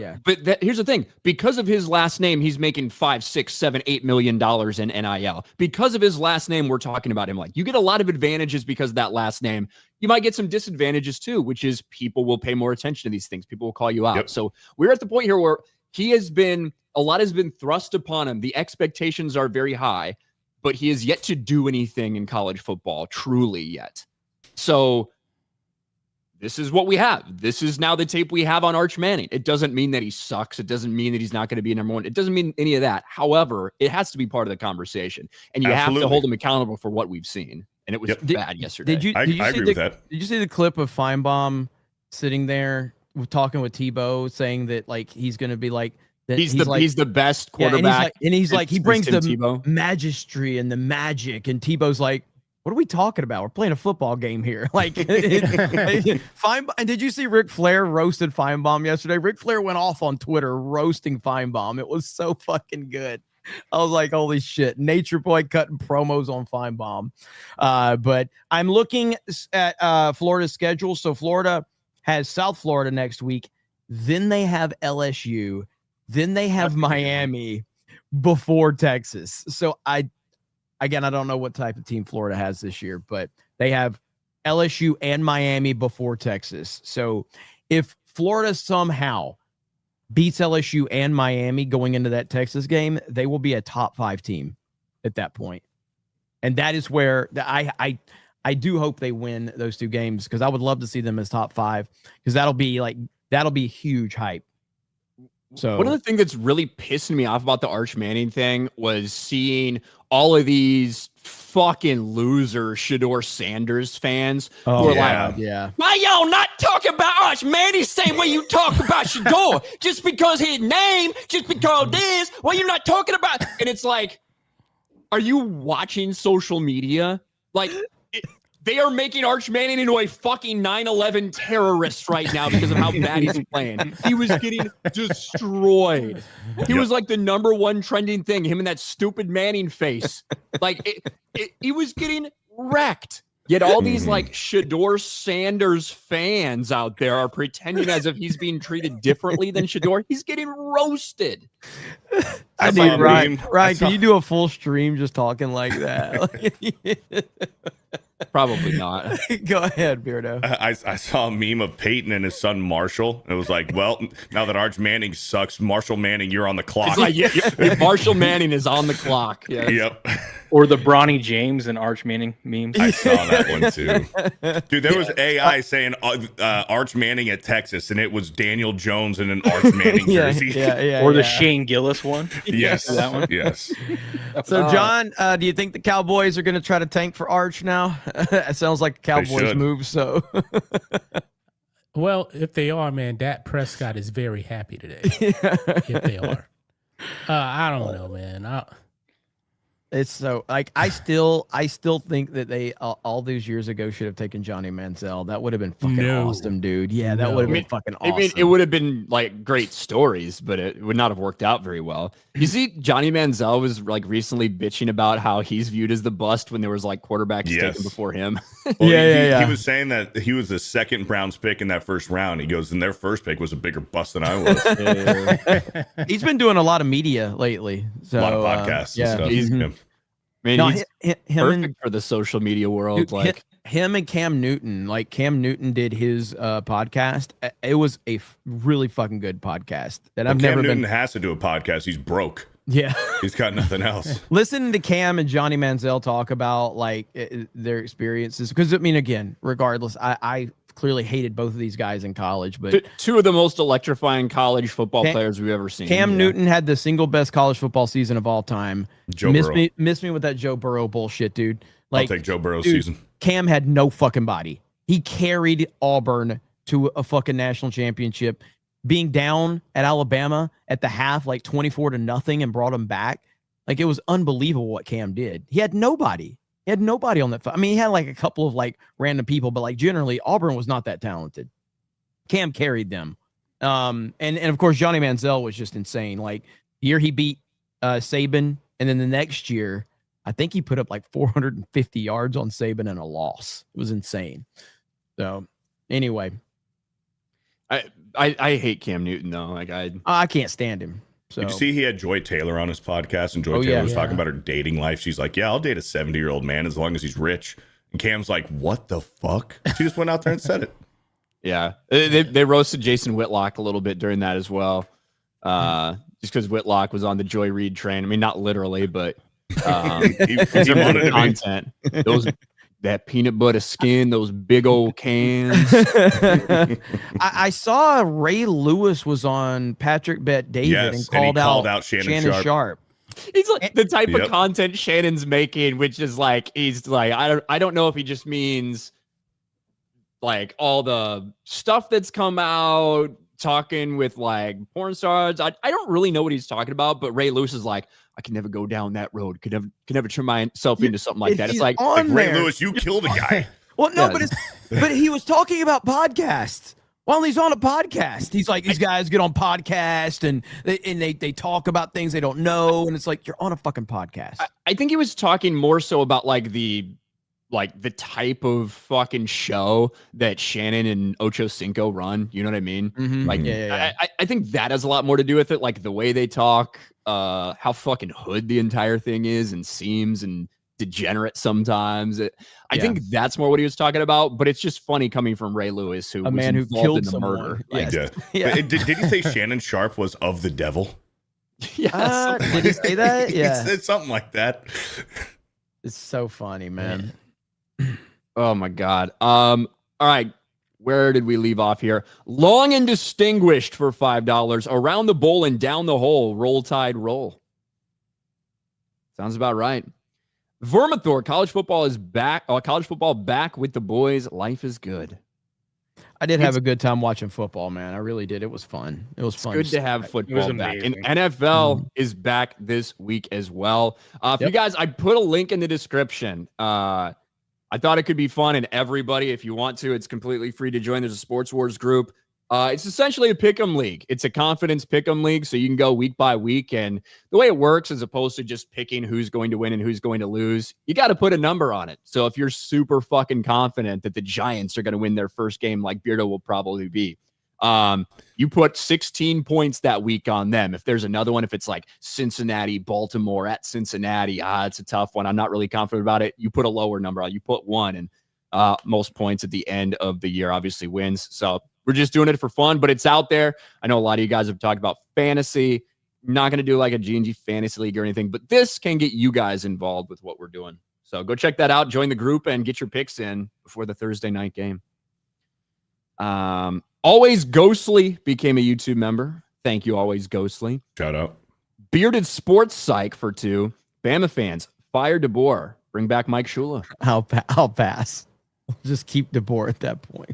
here's the thing: because of his last name, he's making $5, $6, $7, $8 million in NIL. Because of his last name, we're talking about him. Like, you get a lot of advantages because of that last name. You might get some disadvantages too, which is people will pay more attention to these things. People will call you out. Yep. So we're at the point here where a lot has been thrust upon him. The expectations are very high, but he has yet to do anything in college football truly yet. So this is what we have. This is now the tape we have on Arch Manning. It doesn't mean that he sucks. It doesn't mean that he's not going to be number one. It doesn't mean any of that. However, it has to be part of the conversation, and you have to hold him accountable for what we've seen. And it was bad yesterday. I agree with that. Did you see the clip of Feinbaum sitting there talking with Tebow, saying that like he's going to be like that? He's the best quarterback, and he's like he brings the Tebow. Magistry and the magic, and Tebow's like, what are we talking about? We're playing a football game here. Like, Feinbaum. And did you see Ric Flair roasted Feinbaum yesterday? Ric Flair went off on Twitter roasting Feinbaum. It was so fucking good. I was like, holy shit. Nature Boy cutting promos on Feinbaum. But I'm looking at Florida's schedule. So Florida has South Florida next week. Then they have LSU. Then they have Miami before Texas. So Again, I don't know what type of team Florida has this year, but they have LSU and Miami before Texas. So if Florida somehow beats LSU and Miami going into that Texas game, they will be a top 5 team at that point. And that is where I do hope they win those 2 games, because I would love to see them as top 5, because that'll be huge hype. So one of the things that's really pissing me off about the Arch Manning thing was seeing all of these fucking loser Shedeur Sanders fans who are like, why y'all not talking about Arch Manning the same way you talk about Shedeur? Just because his name, just because this, well, you're not talking about. And it's like, are you watching social media? Like, they are making Arch Manning into a fucking 9/11 terrorist right now because of how bad he's playing. He was getting destroyed. He was like the number 1 trending thing, him and that stupid Manning face. Like, he was getting wrecked. Yet all these like Shedeur Sanders fans out there are pretending as if he's being treated differently than Shedeur. He's getting roasted. Ryan, can you do a full stream just talking like that? Probably not. Go ahead, Beardo. I saw a meme of Peyton and his son Marshall. It was like, well, now that Arch Manning sucks, Marshall Manning, you're on the clock. It's like, Marshall Manning is on the clock. Yes. Yep. Or the Bronny James and Arch Manning memes. I saw that one too. Dude, there was AI saying Arch Manning at Texas, and it was Daniel Jones in an Arch Manning jersey. Or the Shane Gillis one. Yes. That one. Yes. So, John, do you think the Cowboys are going to try to tank for Arch now? It sounds like a Cowboys move. So, well, if they are, man, Dak Prescott is very happy today. If they are, I don't know, man. It's so like I still think that they all these years ago should have taken Johnny Manziel. That would have been fucking No. awesome, dude. Yeah, that No. would have I been mean- fucking I awesome. mean, it would have been like great stories, but it would not have worked out very well. You see, Johnny Manziel was like recently bitching about how he's viewed as the bust when there was like quarterbacks Yes. taken before him. Well, Yeah. He was saying that he was the second Browns pick in that first round. He goes, and their first pick was a bigger bust than I was. He's been doing a lot of media lately. So A lot of podcasts yeah. and stuff. He's- Yeah. Man, No, he's him perfect and for the social media world. dude, like, him and Cam Newton. Like Cam Newton did his podcast. It was a really fucking good podcast. And I've Well, Cam never Newton been. has to do a podcast. He's broke. Yeah. He's got nothing else. Listening to Cam and Johnny Manziel talk about like their experiences, because I mean, again, regardless, I clearly hated both of these guys in college, but two of the most electrifying college football Cam- players we've ever seen. Cam Yeah. Newton had the single best college football season of all time. Joe Miss Burrow. me with that Joe Burrow bullshit, dude. Like, I'll take Joe Burrow's dude, season. Cam had no fucking body. He carried Auburn to a fucking national championship, being down at Alabama at the half, like 24-0, and brought him back. Like, it was unbelievable what Cam did. He had nobody. He had nobody on that. I mean, he had like a couple of like random people, but like generally Auburn was not that talented. Cam carried them. And of course, Johnny Manziel was just insane. Like, the year he beat Saban, and then the next year, I think he put up like 450 yards on Saban and a loss. It was insane. So anyway, I hate Cam Newton though. Like I can't stand him. So Did you see he had Joy Taylor on his podcast, and Joy Oh, Taylor yeah. was talking Yeah. about her dating life. She's like, "Yeah, I'll date a 70-year-old man as long as he's rich." And Cam's like, "What the fuck?" She just went out there and said it. yeah, they roasted Jason Whitlock a little bit during that as well. Just because Whitlock was on the Joy Reid train. I mean, not literally, but He in wanted to be. content. That peanut butter skin, those big old cans. I saw Ray Lewis was on Patrick Bet David Yes, and and he called called out out Shannon Sharp. He's like the type Yep. of content Shannon's making, which is like he's like I don't know if he just means like all the stuff that's come out talking with like porn stars. I don't really know what he's talking about, but Ray Lewis is like, I can never go down that road. Could never turn myself into something like that. It's He's like on Like, Ray there. Lewis, you killed a guy. Well, no, Yeah. but he was talking about podcasts. While he's on a podcast, he's like, these guys get on podcast and they talk about things they don't know, and it's like, you're on a fucking podcast. I think he was talking more so about like the type of fucking show that Shannon and Ocho Cinco run. You know what I mean? Mhm. Like, yeah. I think that has a lot more to do with it. Like the way they talk, how fucking hood the entire thing is and seems and degenerate sometimes. I think that's more what he was talking about, but it's just funny coming from Ray Lewis, who A was man who involved killed in the someone. murder. Yes. Yeah. Yeah. But did he say Shannon Sharp was of the devil? Yeah, Did he say that? He Yeah. said something like that. It's so funny, man. oh my God. All right. Where did we leave off here? Long and distinguished for $5. Around the bowl and down the hole. Roll Tide roll. Sounds about right. Vermithor, college football is back. College football back with the boys. Life is good. I did have a good time watching football, man. I really did. It was fun. It was fun. Good to have football back. And amazing. NFL is back this week as well. For you guys, I put a link in the description. I thought it could be fun, and everybody, if you want to, it's completely free to join. There's a Sports Wars group. It's essentially a pick'em league. It's a confidence pick'em league, so you can go week by week. And the way it works, as opposed to just picking who's going to win and who's going to lose, you got to put a number on it. So if you're super fucking confident that the Giants are going to win their first game, like Beardo will probably be, you put 16 points that week on them. If there's another one, if it's like Cincinnati, Baltimore at Cincinnati, it's a tough one. I'm not really confident about it. You put a lower number on. You put 1, and most points at the end of the year obviously wins. So we're just doing it for fun, but it's out there. I know a lot of you guys have talked about fantasy. Not going to do like a G&G fantasy league or anything, but this can get you guys involved with what we're doing. So go check that out. Join the group and get your picks in before the Thursday night game. Always Ghostly became a YouTube member. Thank you, Always Ghostly. Shout out. Bearded Sports Psych for 2. Bama fans, fire DeBoer. Bring back Mike Shula. I'll pass. Just keep DeBoer at that point.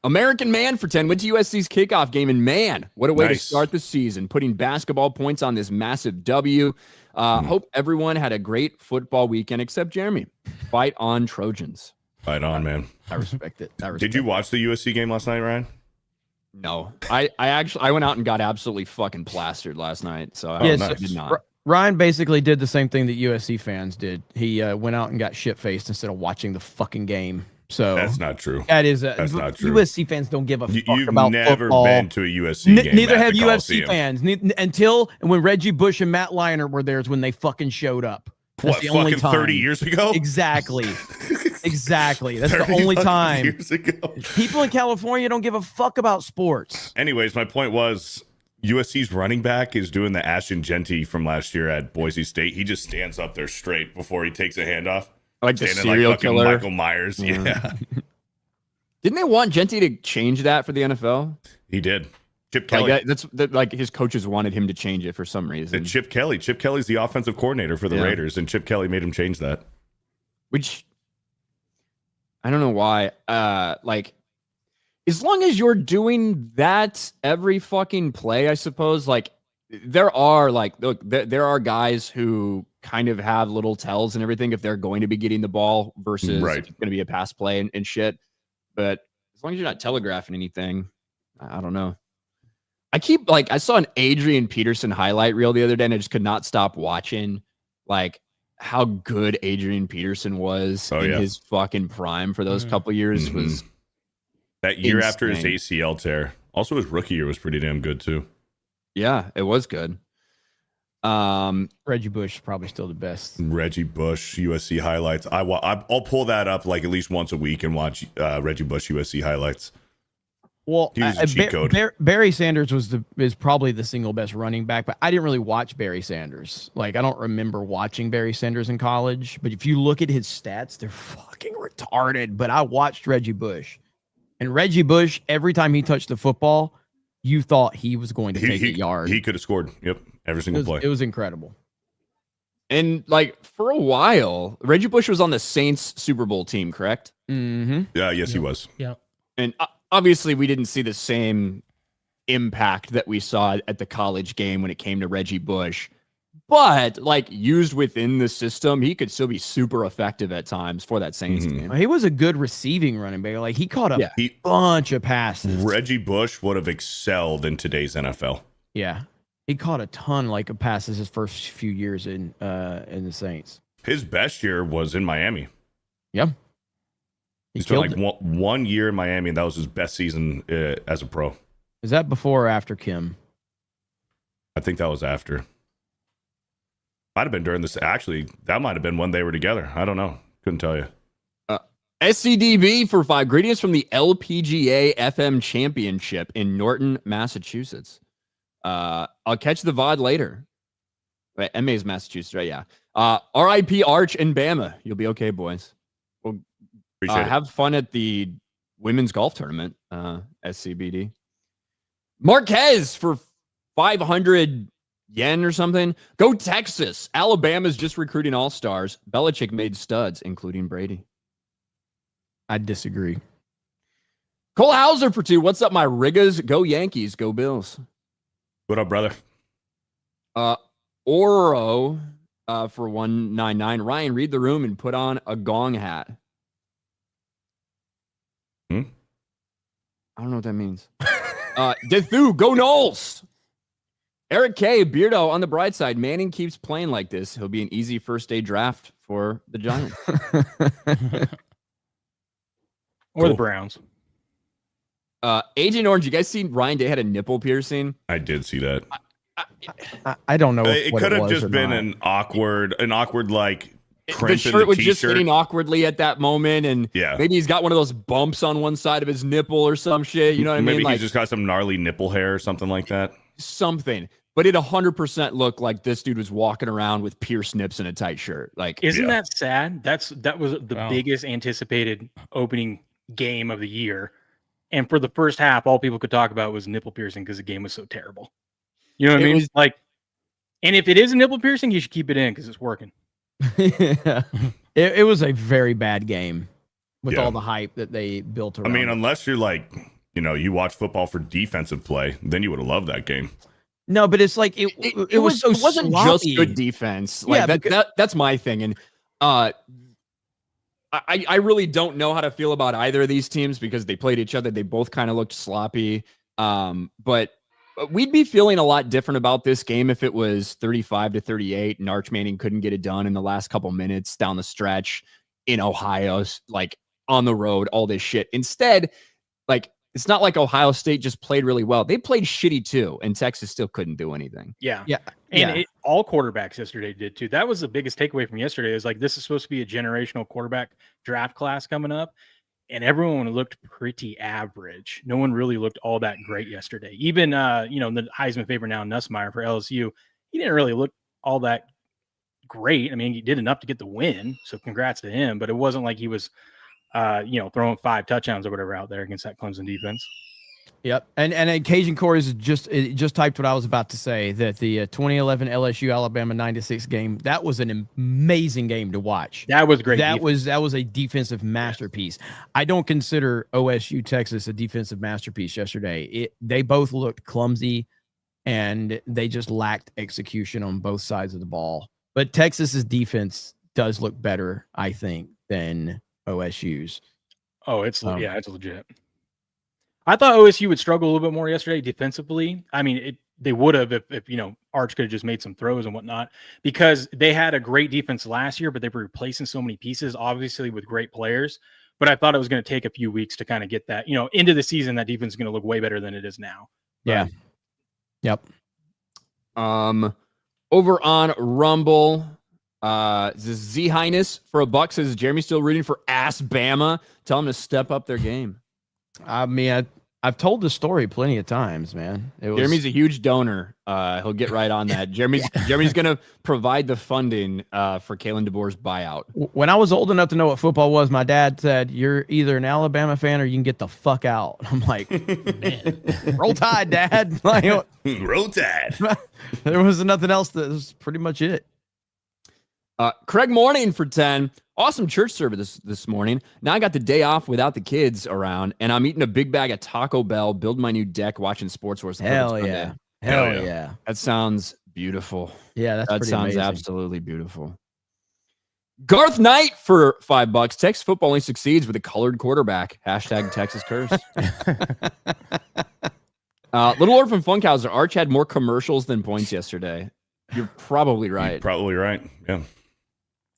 American Man for 10 went to USC's kickoff game, and man, what a way to Nice. start the season, putting basketball points on this massive W. Hope everyone had a great football weekend except Jeremy. Fight on, Trojans. Right on, man. I respect it. Did you watch the USC game last night, Ryan? No, I went out and got absolutely fucking plastered last night. So I nice. did not. Ryan basically did the same thing that USC fans did. He went out and got shit-faced instead of watching the fucking game. So That's not true. that's not true. USC fans don't give a fuck You've about never football. been to a USC game. Neither at have the UFC Coliseum. fans. Until when Reggie Bush and Matt Leinart were there is when they fucking showed up. That's What, the only fucking time. 30 years ago? Exactly. Exactly. That's the 30 only fucking time. Years ago. People in California don't give a fuck about sports. Anyways, my point was USC's running back is doing the Ashton Genty from last year at Boise State. He just stands up there straight before he takes a handoff. Like the Standing serial fucking killer. Michael Myers. Yeah. Didn't they want Genty to change that for the NFL? He did. Chip Kelly. Like his coaches wanted him to change it for some reason. And Chip Kelly. Chip Kelly's the offensive coordinator for the Raiders, and Chip Kelly made him change that. Which I don't know why. Like, as long as you're doing that every fucking play, I suppose. Like, there are guys who kind of have little tells and everything if they're going to be getting the ball versus if it's going to be a pass play and shit. But as long as you're not telegraphing anything, I don't know. I saw an Adrian Peterson highlight reel the other day and I just could not stop watching like how good Adrian Peterson was in his fucking prime for those couple years was that year insane. after his ACL tear. Also, his rookie year was pretty damn good too. Yeah, it was good. Reggie Bush is probably still the best. Reggie Bush USC highlights. I'll pull that up like at least once a week and watch Reggie Bush USC highlights. Well, He was a cheat code. Barry Sanders is probably the single best running back, but I didn't really watch Barry Sanders. Like, I don't remember watching Barry Sanders in college, but if you look at his stats, they're fucking retarded. But I watched Reggie Bush, and Reggie Bush, every time he touched the football, you thought he was going to take a yard. He could have scored. Yep, every single play. It was incredible. And like for a while, Reggie Bush was on the Saints Super Bowl team, correct? Mm-hmm. Yeah, yes, he was. Yeah. And obviously, we didn't see the same impact that we saw at the college game when it came to Reggie Bush. But like used within the system, he could still be super effective at times for that Saints team. He was a good receiving running back. Like, he caught a bunch of passes. Reggie Bush would have excelled in today's NFL. Yeah, he caught a ton of passes his first few years in the Saints. His best year was in Miami. Yeah. He spent like one year in Miami, and that was his best season as a pro. Is that before or after Kim? I think that was after. Might have been during this. Actually, that might have been when they were together. I don't know. Couldn't tell you. SCDB for 5. Greetings from the LPGA FM Championship in Norton, Massachusetts. I'll catch the VOD later. Right, MA is Massachusetts, right? Yeah. RIP Arch and Bama. You'll be okay, boys. Well, have fun at the women's golf tournament, SCBD. Marquez for 500 yen or something. Go Texas. Alabama's just recruiting all-stars. Belichick made studs, including Brady. I disagree. Cole Hauser for 2. What's up, my Riggas? Go Yankees. Go Bills. What up, brother? Oro for 199. Ryan, read the room and put on a gong hat. I don't know what that means. Dethu, go Knowles. Eric K. Beardo on the bright side. Manning keeps playing like this. He'll be an easy first day draft for the Giants. Or the Browns. Agent Orange, you guys seen Ryan Day had a nipple piercing? I did see that. I don't know. It could have just been an awkward like the shirt was just fitting awkwardly at that moment, and maybe he's got one of those bumps on one side of his nipple or some shit. You know what I mean? Maybe he's just got some gnarly nipple hair or something like that. Something. But it 100% looked like this dude was walking around with pierced nips and a tight shirt. Like, isn't that sad? That was the biggest anticipated opening game of the year, and for the first half, all people could talk about was nipple piercing because the game was so terrible. You know what I mean? Like, and if it is a nipple piercing, you should keep it in because it's working. Yeah. It was a very bad game with all the hype that they built around. I mean, unless you're like, you watch football for defensive play, then you would have loved that game. No, but it's like it was so it wasn't sloppy. just good defense. Like that's my thing. And I really don't know how to feel about either of these teams because they played each other. They both kind of looked sloppy. But we'd be feeling a lot different about this game if it was 35-38 and Arch Manning couldn't get it done in the last couple minutes down the stretch in Ohio, like on the road, all this shit. Instead, like, it's not like Ohio State just played really well. They played shitty too, and Texas still couldn't do anything. Yeah. Yeah. And all quarterbacks yesterday did too. That was the biggest takeaway from yesterday is like, this is supposed to be a generational quarterback draft class coming up. And everyone looked pretty average. No one really looked all that great yesterday. Even, the Heisman favorite now, Nussmeier for LSU, he didn't really look all that great. I mean, he did enough to get the win. So congrats to him. But it wasn't like he was, throwing 5 touchdowns or whatever out there against that Clemson defense. Yep. And Cajun Corey's just typed what I was about to say, that the 2011 LSU Alabama 9-6 game, that was an amazing game to watch. That was great. That was a defensive masterpiece. I don't consider OSU Texas a defensive masterpiece yesterday. They both looked clumsy and they just lacked execution on both sides of the ball. But Texas's defense does look better, I think, than OSU's. Oh, it's legit. I thought OSU would struggle a little bit more yesterday defensively. I mean, they would have if Arch could have just made some throws and whatnot, because they had a great defense last year, but they were replacing so many pieces, obviously with great players. But I thought it was going to take a few weeks to kind of get that, into the season. That defense is going to look way better than it is now. Yeah. Yep. Over on Rumble, Z Highness for $1 says Jeremy's still rooting for ass Bama. Tell them to step up their game. I mean, I've told this story plenty of times, man. Jeremy's a huge donor. He'll get right on that. Jeremy's going to provide the funding for Kalen DeBoer's buyout. When I was old enough to know what football was, my dad said, "You're either an Alabama fan or you can get the fuck out." I'm like, man, roll tide, Dad. Like, roll tide. There was nothing else. That was pretty much it. Craig Morning for 10. Awesome church service this morning. Now I got the day off without the kids around, and I'm eating a big bag of Taco Bell, building my new deck, watching Sports Wars. Hell yeah. Hell yeah. That sounds beautiful. Yeah, that sounds absolutely beautiful. Garth Knight for $5. Texas football only succeeds with a colored quarterback. Hashtag Texas curse. Little Orphan Funkhauser. Arch had more commercials than points yesterday. You're probably right. You're probably right. Yeah.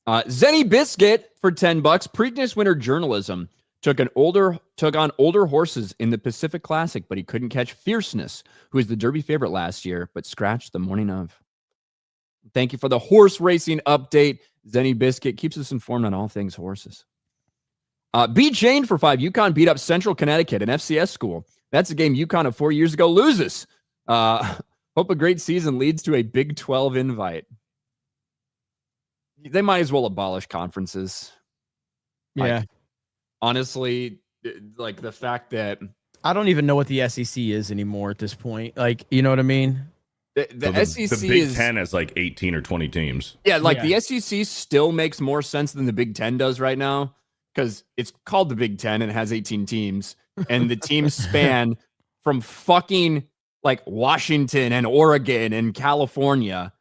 Zenny Biscuit for $10. Preakness winner journalism took on older horses in the Pacific Classic, but he couldn't catch Fierceness, who was the Derby favorite last year, but scratched the morning of. Thank you for the horse racing update. Zenny Biscuit keeps us informed on all things horses. B Chain for $5. UConn beat up Central Connecticut, an FCS school. That's a game UConn of 4 years ago loses. Hope a great season leads to a Big 12 invite. They might as well abolish conferences. Yeah. Honestly, like the fact that I don't even know what the SEC is anymore at this point. Like, you know what I mean? The SEC the Big Ten has like 18 or 20 teams. Yeah, the SEC still makes more sense than the Big Ten does right now, because it's called the Big Ten and it has 18 teams, and the teams span from fucking like Washington and Oregon and California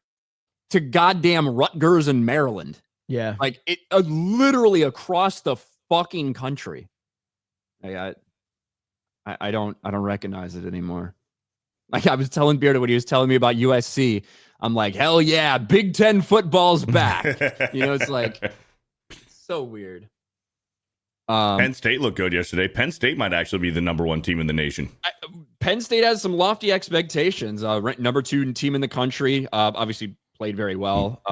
to goddamn Rutgers and Maryland. Yeah. Like it literally across the fucking country. I don't recognize it anymore. Like I was telling Beardo when he was telling me about USC, I'm like, hell yeah, Big Ten football's back. It's like so weird. Penn State looked good yesterday. Penn State might actually be the number 1 team in the nation. Penn State has some lofty expectations. Number 2 team in the country. Obviously played very well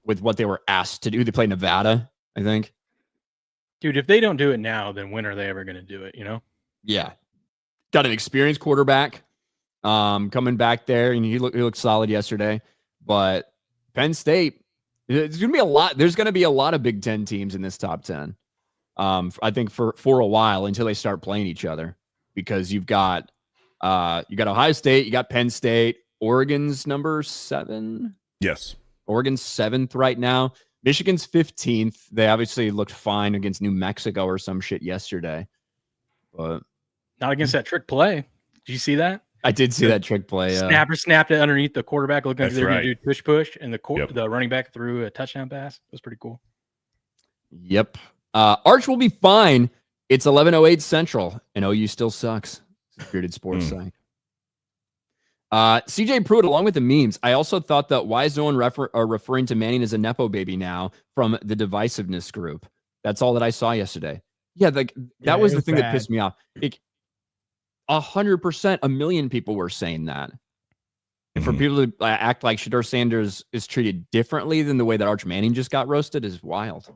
with what they were asked to do. They played Nevada, I think. Dude, if they don't do it now, then when are they ever going to do it, Yeah. Got an experienced quarterback coming back there, and he looked solid yesterday. But Penn State, there's going to be a lot of Big Ten teams in this top 10. I think for a while until they start playing each other, because you got Ohio State, you got Penn State, Oregon's number 7. Yes. Oregon's 7th right now. Michigan's 15th. They obviously looked fine against New Mexico or some shit yesterday, but not against that trick play. Did you see that? I did see that trick play. Snapper snapped it underneath the quarterback, looking like they were going to do push, and the running back threw a touchdown pass. It was pretty cool. Yep. Arch will be fine. It's 11:08 Central, and OU still sucks. Bearded Sports site. CJ Pruitt, along with the memes, I also thought that why is no one referring to Manning as a Nepo baby now from the divisiveness group? That's all that I saw yesterday. Yeah, that was the thing that pissed me off. 100%, a million people were saying that. And for people to act like Shedeur Sanders is treated differently than the way that Arch Manning just got roasted is wild.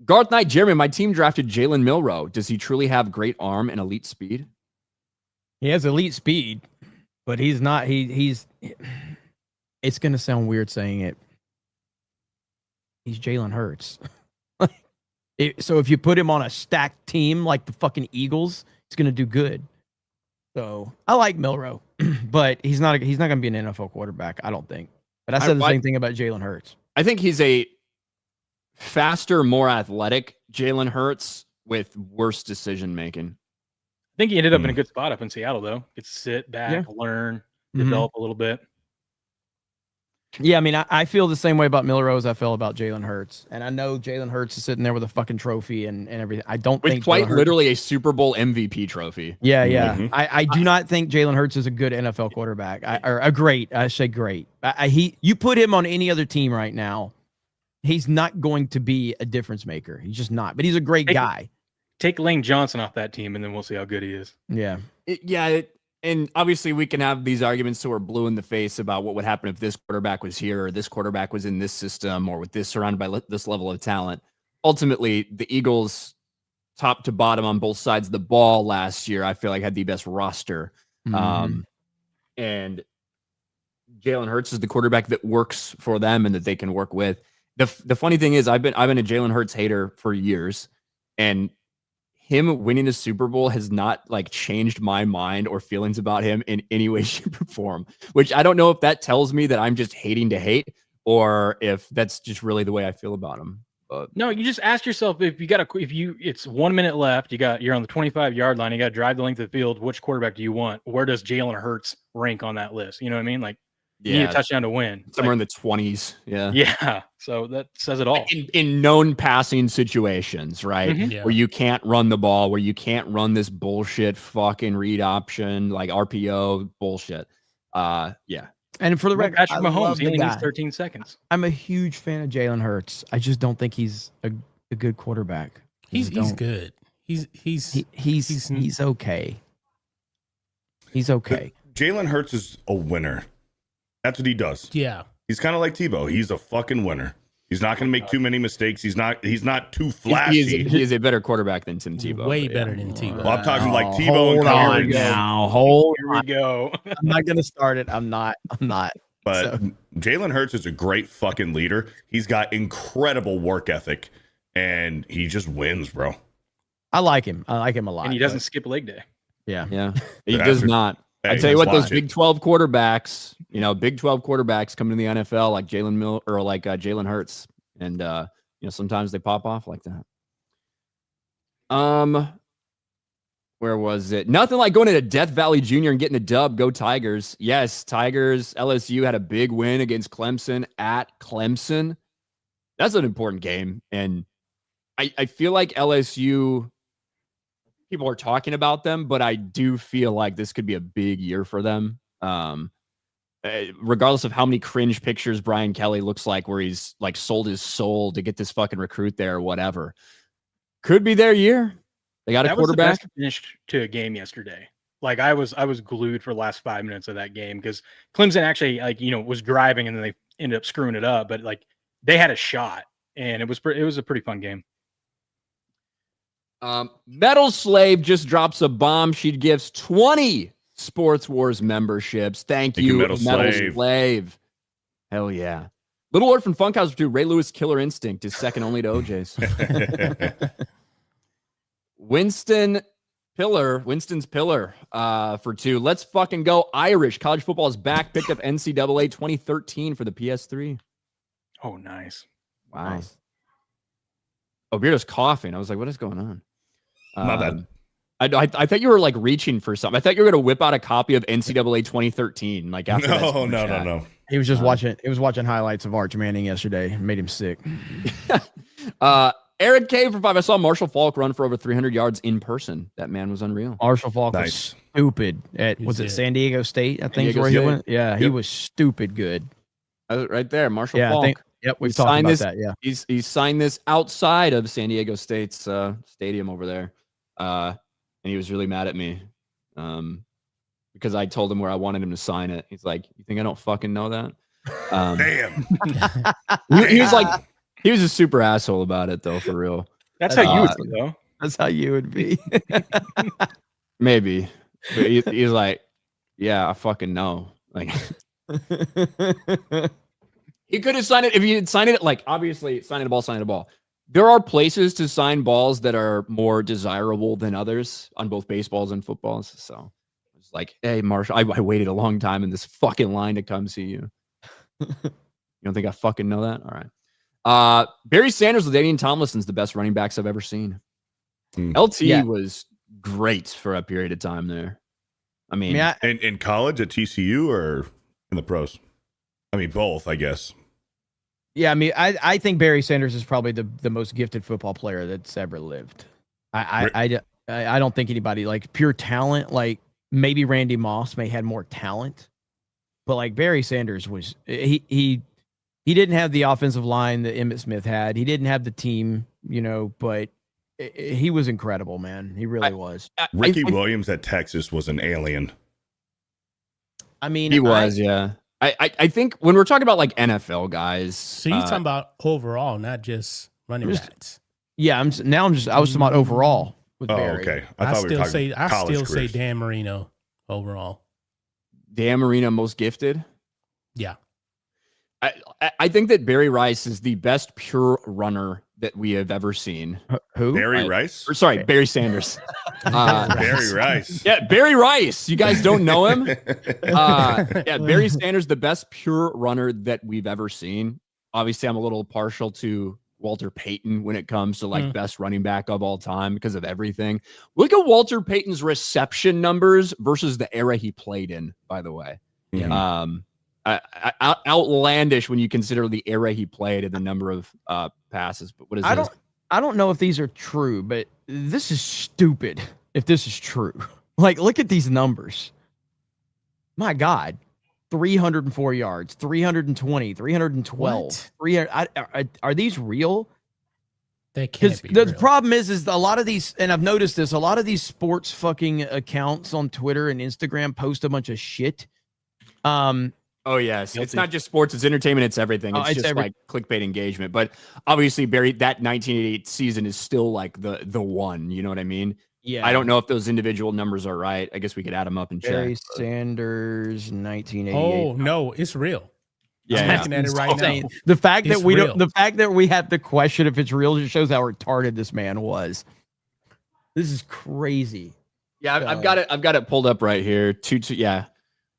Garth Knight, Jeremy, my team drafted Jalen Milroe. Does he truly have great arm and elite speed? He has elite speed, but he's not. He's. It's going to sound weird saying it. He's Jalen Hurts. So if you put him on a stacked team like the fucking Eagles, he's going to do good. So I like Milroe, but he's not going to be an NFL quarterback, I don't think. But I said the same thing about Jalen Hurts. I think he's a faster, more athletic Jalen Hurts with worse decision making. I think he ended up in a good spot up in Seattle, though. Gets to sit back, learn, develop a little bit. Yeah, I mean, I feel the same way about Milroe as I feel about Jalen Hurts. And I know Jalen Hurts is sitting there with a fucking trophy and everything. I don't think quite literally a Super Bowl MVP trophy. Yeah, yeah. Mm-hmm. I do not think Jalen Hurts is a good NFL quarterback. I say great. You put him on any other team right now, he's not going to be a difference maker. He's just not. But he's a great guy. Take Lane Johnson off that team, and then we'll see how good he is. Yeah. And obviously we can have these arguments so we're blue in the face about what would happen if this quarterback was here or this quarterback was in this system or with this surrounded by this level of talent. Ultimately, the Eagles, top to bottom on both sides of the ball last year, I feel like had the best roster. And Jalen Hurts is the quarterback that works for them and that they can work with. The funny thing is I've been a Jalen Hurts hater for years, and him winning the Super Bowl has not changed my mind or feelings about him in any way, shape, or form, which I don't know if that tells me that I'm just hating to hate or if that's just really the way I feel about him. But no, you just ask yourself it's 1 minute left, you're on the 25-yard line, you got to drive the length of the field. Which quarterback do you want? Where does Jalen Hurts rank on that list? You know what I mean? You need a touchdown to win. Somewhere in the 20s. Yeah. Yeah. So that says it all. In known passing situations, right? Mm-hmm. Yeah. Where you can't run the ball, where you can't run this bullshit fucking read option, like RPO bullshit. Yeah. And for the record, Patrick Mahomes, he only needs 13 seconds. I'm a huge fan of Jalen Hurts. I just don't think he's a good quarterback. He's good. He's okay. He's okay. Jalen Hurts is a winner. That's what he does. Yeah. He's kind of like Tebow. He's a fucking winner. He's not going to make too many mistakes. He's not too flashy. He is a better quarterback than Tim Tebow. Way better than Tebow. Well, I'm talking like Tebow and coverage. Here we go. I'm not going to start it. I'm not. But Jalen Hurts is a great fucking leader. He's got incredible work ethic, and he just wins, bro. I like him. I like him a lot. And he doesn't skip leg day. Yeah. He does not. I tell you what, those Big 12 quarterbacks, Big 12 quarterbacks come to the NFL like Jalen Hurts, and sometimes they pop off like that. Where was it? Nothing like going into Death Valley Jr. and getting a dub. Go Tigers! Yes, Tigers. LSU had a big win against Clemson at Clemson. That's an important game, and I feel like LSU. People are talking about them, but I do feel like this could be a big year for them. Regardless of how many cringe pictures Brian Kelly looks like where he's sold his soul to get this fucking recruit there or whatever. Could be their year. They got a quarterback. Was the best finish to a game yesterday. I was glued for the last 5 minutes of that game because Clemson actually was driving and then they ended up screwing it up, but they had a shot and it was a pretty fun game. Metal Slave just drops a bomb. She gives 20 Sports Wars memberships. Thank you, Metal Slave. Hell yeah. Little Orphan Funkhouse 2, Ray Lewis Killer Instinct is second only to OJ's. Winston's Pillar for 2. Let's fucking go Irish. College football is back. Picked up NCAA 2013 for the PS3. Oh, nice. Wow. Nice. Oh, Beardo's coughing. I was like, what is going on? My bad. I thought you were like reaching for something. I thought you were going to whip out a copy of NCAA 2013. Like after that super chat. No. He was just watching highlights of Arch Manning yesterday. It made him sick. Eric K for 5. I saw Marshall Falk run for over 300 yards in person. That man was unreal. Marshall Falk was stupid at San Diego State? I think is where he went. Yeah, he was stupid good. Right there, Marshall Falk. We've talked about that. Yeah, he's signed this outside of San Diego State's stadium over there, and he was really mad at me because I told him where I wanted him to sign it. He's like, "You think I don't fucking know that?" Damn. He was like. He was a super asshole about it, though, for real. That's how you would be, though. That's how you would be. Maybe. But he's like, yeah, I fucking know. Like, he could have signed it. If he had signed it, like, obviously, signing a ball. There are places to sign balls that are more desirable than others on both baseballs and footballs. So it's like, hey, Marshall, I waited a long time in this fucking line to come see you. You don't think I fucking know that? All right. Barry Sanders, LaDainian Tomlinson's the best running backs I've ever seen. LT was great for a period of time there. I mean, in college at TCU or in the pros? I mean, both, I guess. Yeah, I mean, I think Barry Sanders is probably the most gifted football player that's ever lived. I don't think anybody like pure talent, like maybe Randy Moss may had more talent, but like Barry Sanders was he didn't have the offensive line that Emmitt Smith had. He didn't have the team, but he was incredible, man. He really was. Ricky Williams at Texas was an alien. I mean, he was, yeah. I think when we're talking about like NFL guys, so you're talking about overall, not just running backs. Yeah, I was talking about overall with Barry. Okay. I still say Dan Marino overall. Dan Marino most gifted. Yeah. I think that Barry Rice is the best pure runner that we have ever seen. Who? Barry Rice? Sorry, Barry Sanders. Barry Rice. Yeah, Barry Rice. You guys don't know him? Yeah, Barry Sanders, the best pure runner that we've ever seen. Obviously, I'm a little partial to Walter Payton when it comes to like best running back of all time because of everything. Look at Walter Payton's reception numbers versus the era he played in, by the way. Yeah. Outlandish when you consider the era he played and the number of passes. But what is this? I don't know if these are true, but this is stupid if this is true. Like, look at these numbers. My God. 304 yards, 320, 312. 300, are these real? They can't be the real. problem is a lot of these, and I've noticed this, a lot of these sports fucking accounts on Twitter and Instagram post a bunch of shit. Oh, yes. It's not just sports. It's entertainment. It's everything. It's just like clickbait engagement. But obviously, Barry, that 1988 season is still like the one. You know what I mean? Yeah. I don't know if those individual numbers are right. I guess we could add them up and Barry check. Sanders, 1988. Oh, no, it's real. Yeah, I'm looking at it right now. The fact that It's the fact that we have to question if it's real just shows how retarded this man was. This is crazy. Yeah, I've got it pulled up right here. Yeah.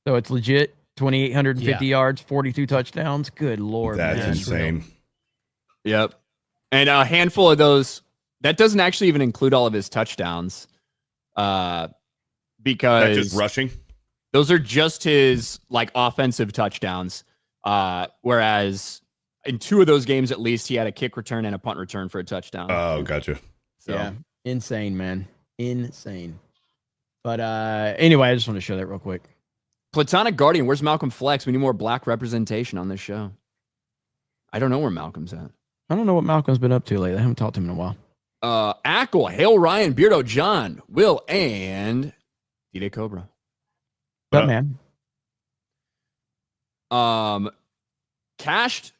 So it's legit. 2,850 yards, 42 touchdowns. Good Lord, that's man. insane. Yep. And a handful of those, that doesn't actually even include all of his touchdowns. Because that's just rushing. Those are just his like offensive touchdowns. Whereas in two of those games, at least, he had a kick return and a punt return for a touchdown. Oh, gotcha. So. Yeah. Insane, man. Insane. But anyway, I just want to show that real quick. Platonic Guardian, where's Malcolm Flex? We need more black representation on this show. I don't know where Malcolm's at. I don't know what Malcolm's been up to lately. I haven't talked to him in a while. Ackle, Hale Ryan, Beardo, John, Will, and D-Day Cobra. What, man? Cashed.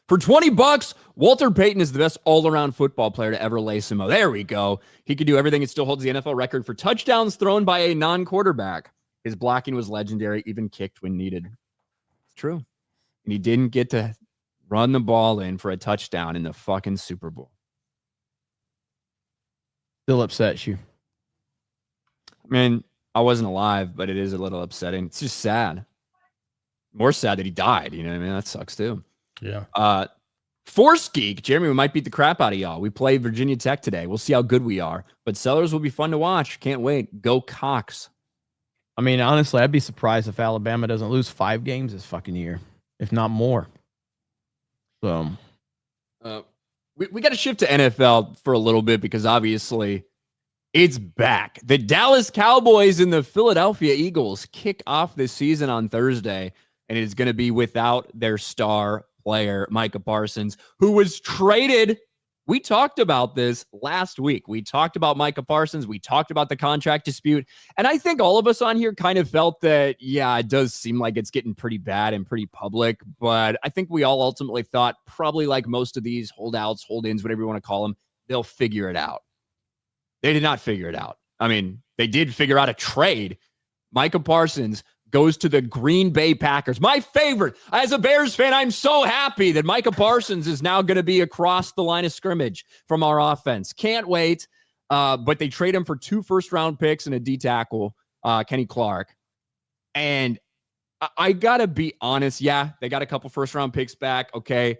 For $20, Walter Payton is the best all-around football player to ever lace him up. There we go. He could do everything and still holds the NFL record for touchdowns thrown by a non-quarterback. His blocking was legendary, even kicked when needed. It's true. And he didn't get to run the ball in for a touchdown in the fucking Super Bowl. Still upsets you. I mean, I wasn't alive, but it is a little upsetting. It's just sad. More sad that he died. You know what I mean? That sucks too. Yeah. Force Geek, Jeremy, we might beat the crap out of y'all. We play Virginia Tech today. We'll see how good we are. But Sellers will be fun to watch. Can't wait. Go Cox. I mean, honestly, I'd be surprised if Alabama doesn't lose 5 games this fucking year, if not more. So, we got to shift to NFL for a little bit because obviously it's back. The Dallas Cowboys and the Philadelphia Eagles kick off this season on Thursday, and it is going to be without their star player, Micah Parsons, who was traded. We talked about this last week. We talked about Micah Parsons. We talked about the contract dispute. And I think all of us on here kind of felt that, yeah, it does seem like it's getting pretty bad and pretty public. But I think we all ultimately thought, probably like most of these holdouts, hold-ins, whatever you want to call them, they'll figure it out. They did not figure it out. I mean, they did figure out a trade. Micah Parsons goes to the Green Bay Packers. My favorite. As a Bears fan, I'm so happy that Micah Parsons is now going to be across the line of scrimmage from our offense. Can't wait. But they trade him for 2 first-round picks and a D tackle, Kenny Clark. And I got to be honest. Yeah, they got a couple first-round picks back. Okay.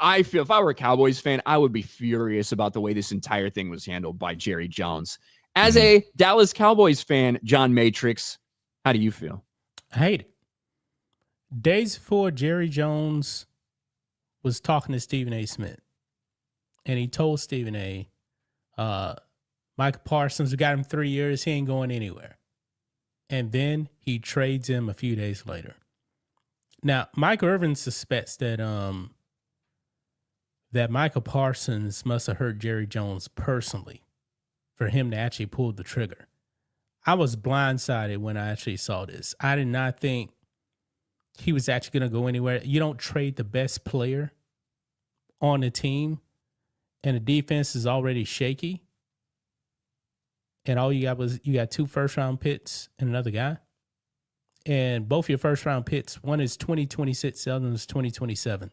I feel if I were a Cowboys fan, I would be furious about the way this entire thing was handled by Jerry Jones. As a Dallas Cowboys fan, John Matrix, how do you feel? I hate it. Days before, Jerry Jones was talking to Stephen A. Smith, and he told Stephen A., Micah Parsons, we got him 3 years. He ain't going anywhere. And then he trades him a few days later. Now, Mike Irvin suspects that that Micah Parsons must have hurt Jerry Jones personally for him to actually pull the trigger. I was blindsided when I actually saw this. I did not think he was actually going to go anywhere. You don't trade the best player on the team, and the defense is already shaky, and all you got 2 first-round picks and another guy. And both your first-round picks, one is 2026, the other one is 2027.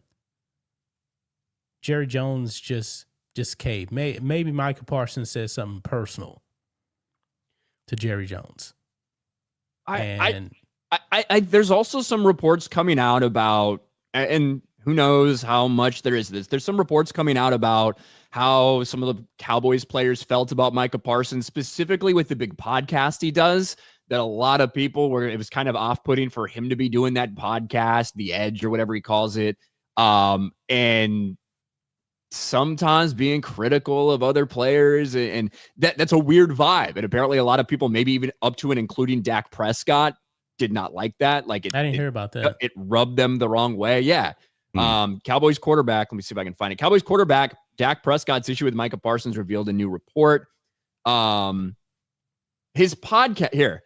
Jerry Jones just caved. Maybe Micah Parsons said something personal to Jerry Jones. There's also some reports coming out about, and who knows how much there is this. There's some reports coming out about how some of the Cowboys players felt about Micah Parsons, specifically with the big podcast he does, that a lot of people were, it was kind of off-putting for him to be doing that podcast, The Edge or whatever he calls it. And sometimes being critical of other players, and that's a weird vibe. And apparently a lot of people, maybe even up to and including Dak Prescott, did not like that. Like I didn't hear about that. It rubbed them the wrong way. Yeah. Cowboys quarterback, let me see if I can find it. Cowboys quarterback Dak Prescott's issue with Micah Parsons revealed a new report. His podcast here.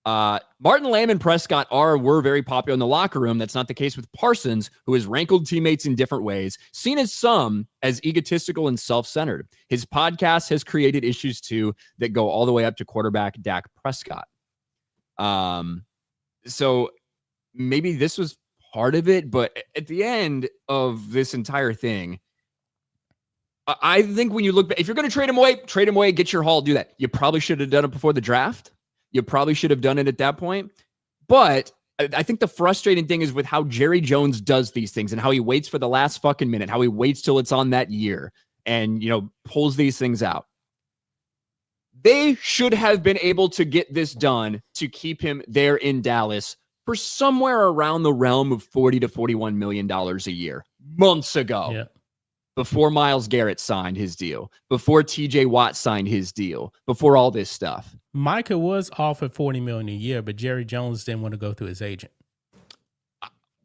Martin Lamb and Prescott were very popular in the locker room. That's not the case with Parsons, who has rankled teammates in different ways, seen as some as egotistical and self-centered. His podcast has created issues too that go all the way up to quarterback Dak Prescott. So maybe this was part of it, but at the end of this entire thing, I think when you look back, if you're going to trade him away, get your haul, do that. You probably should have done it before the draft. You probably should have done it at that point. But I think the frustrating thing is with how Jerry Jones does these things and how he waits for the last fucking minute, how he waits till it's on that year and, pulls these things out. They should have been able to get this done to keep him there in Dallas for somewhere around the realm of $40 to $41 million a year months ago. Yeah. Before Myles Garrett signed his deal, before TJ Watt signed his deal, before all this stuff. Micah was offered $40 million a year, but Jerry Jones didn't want to go through his agent.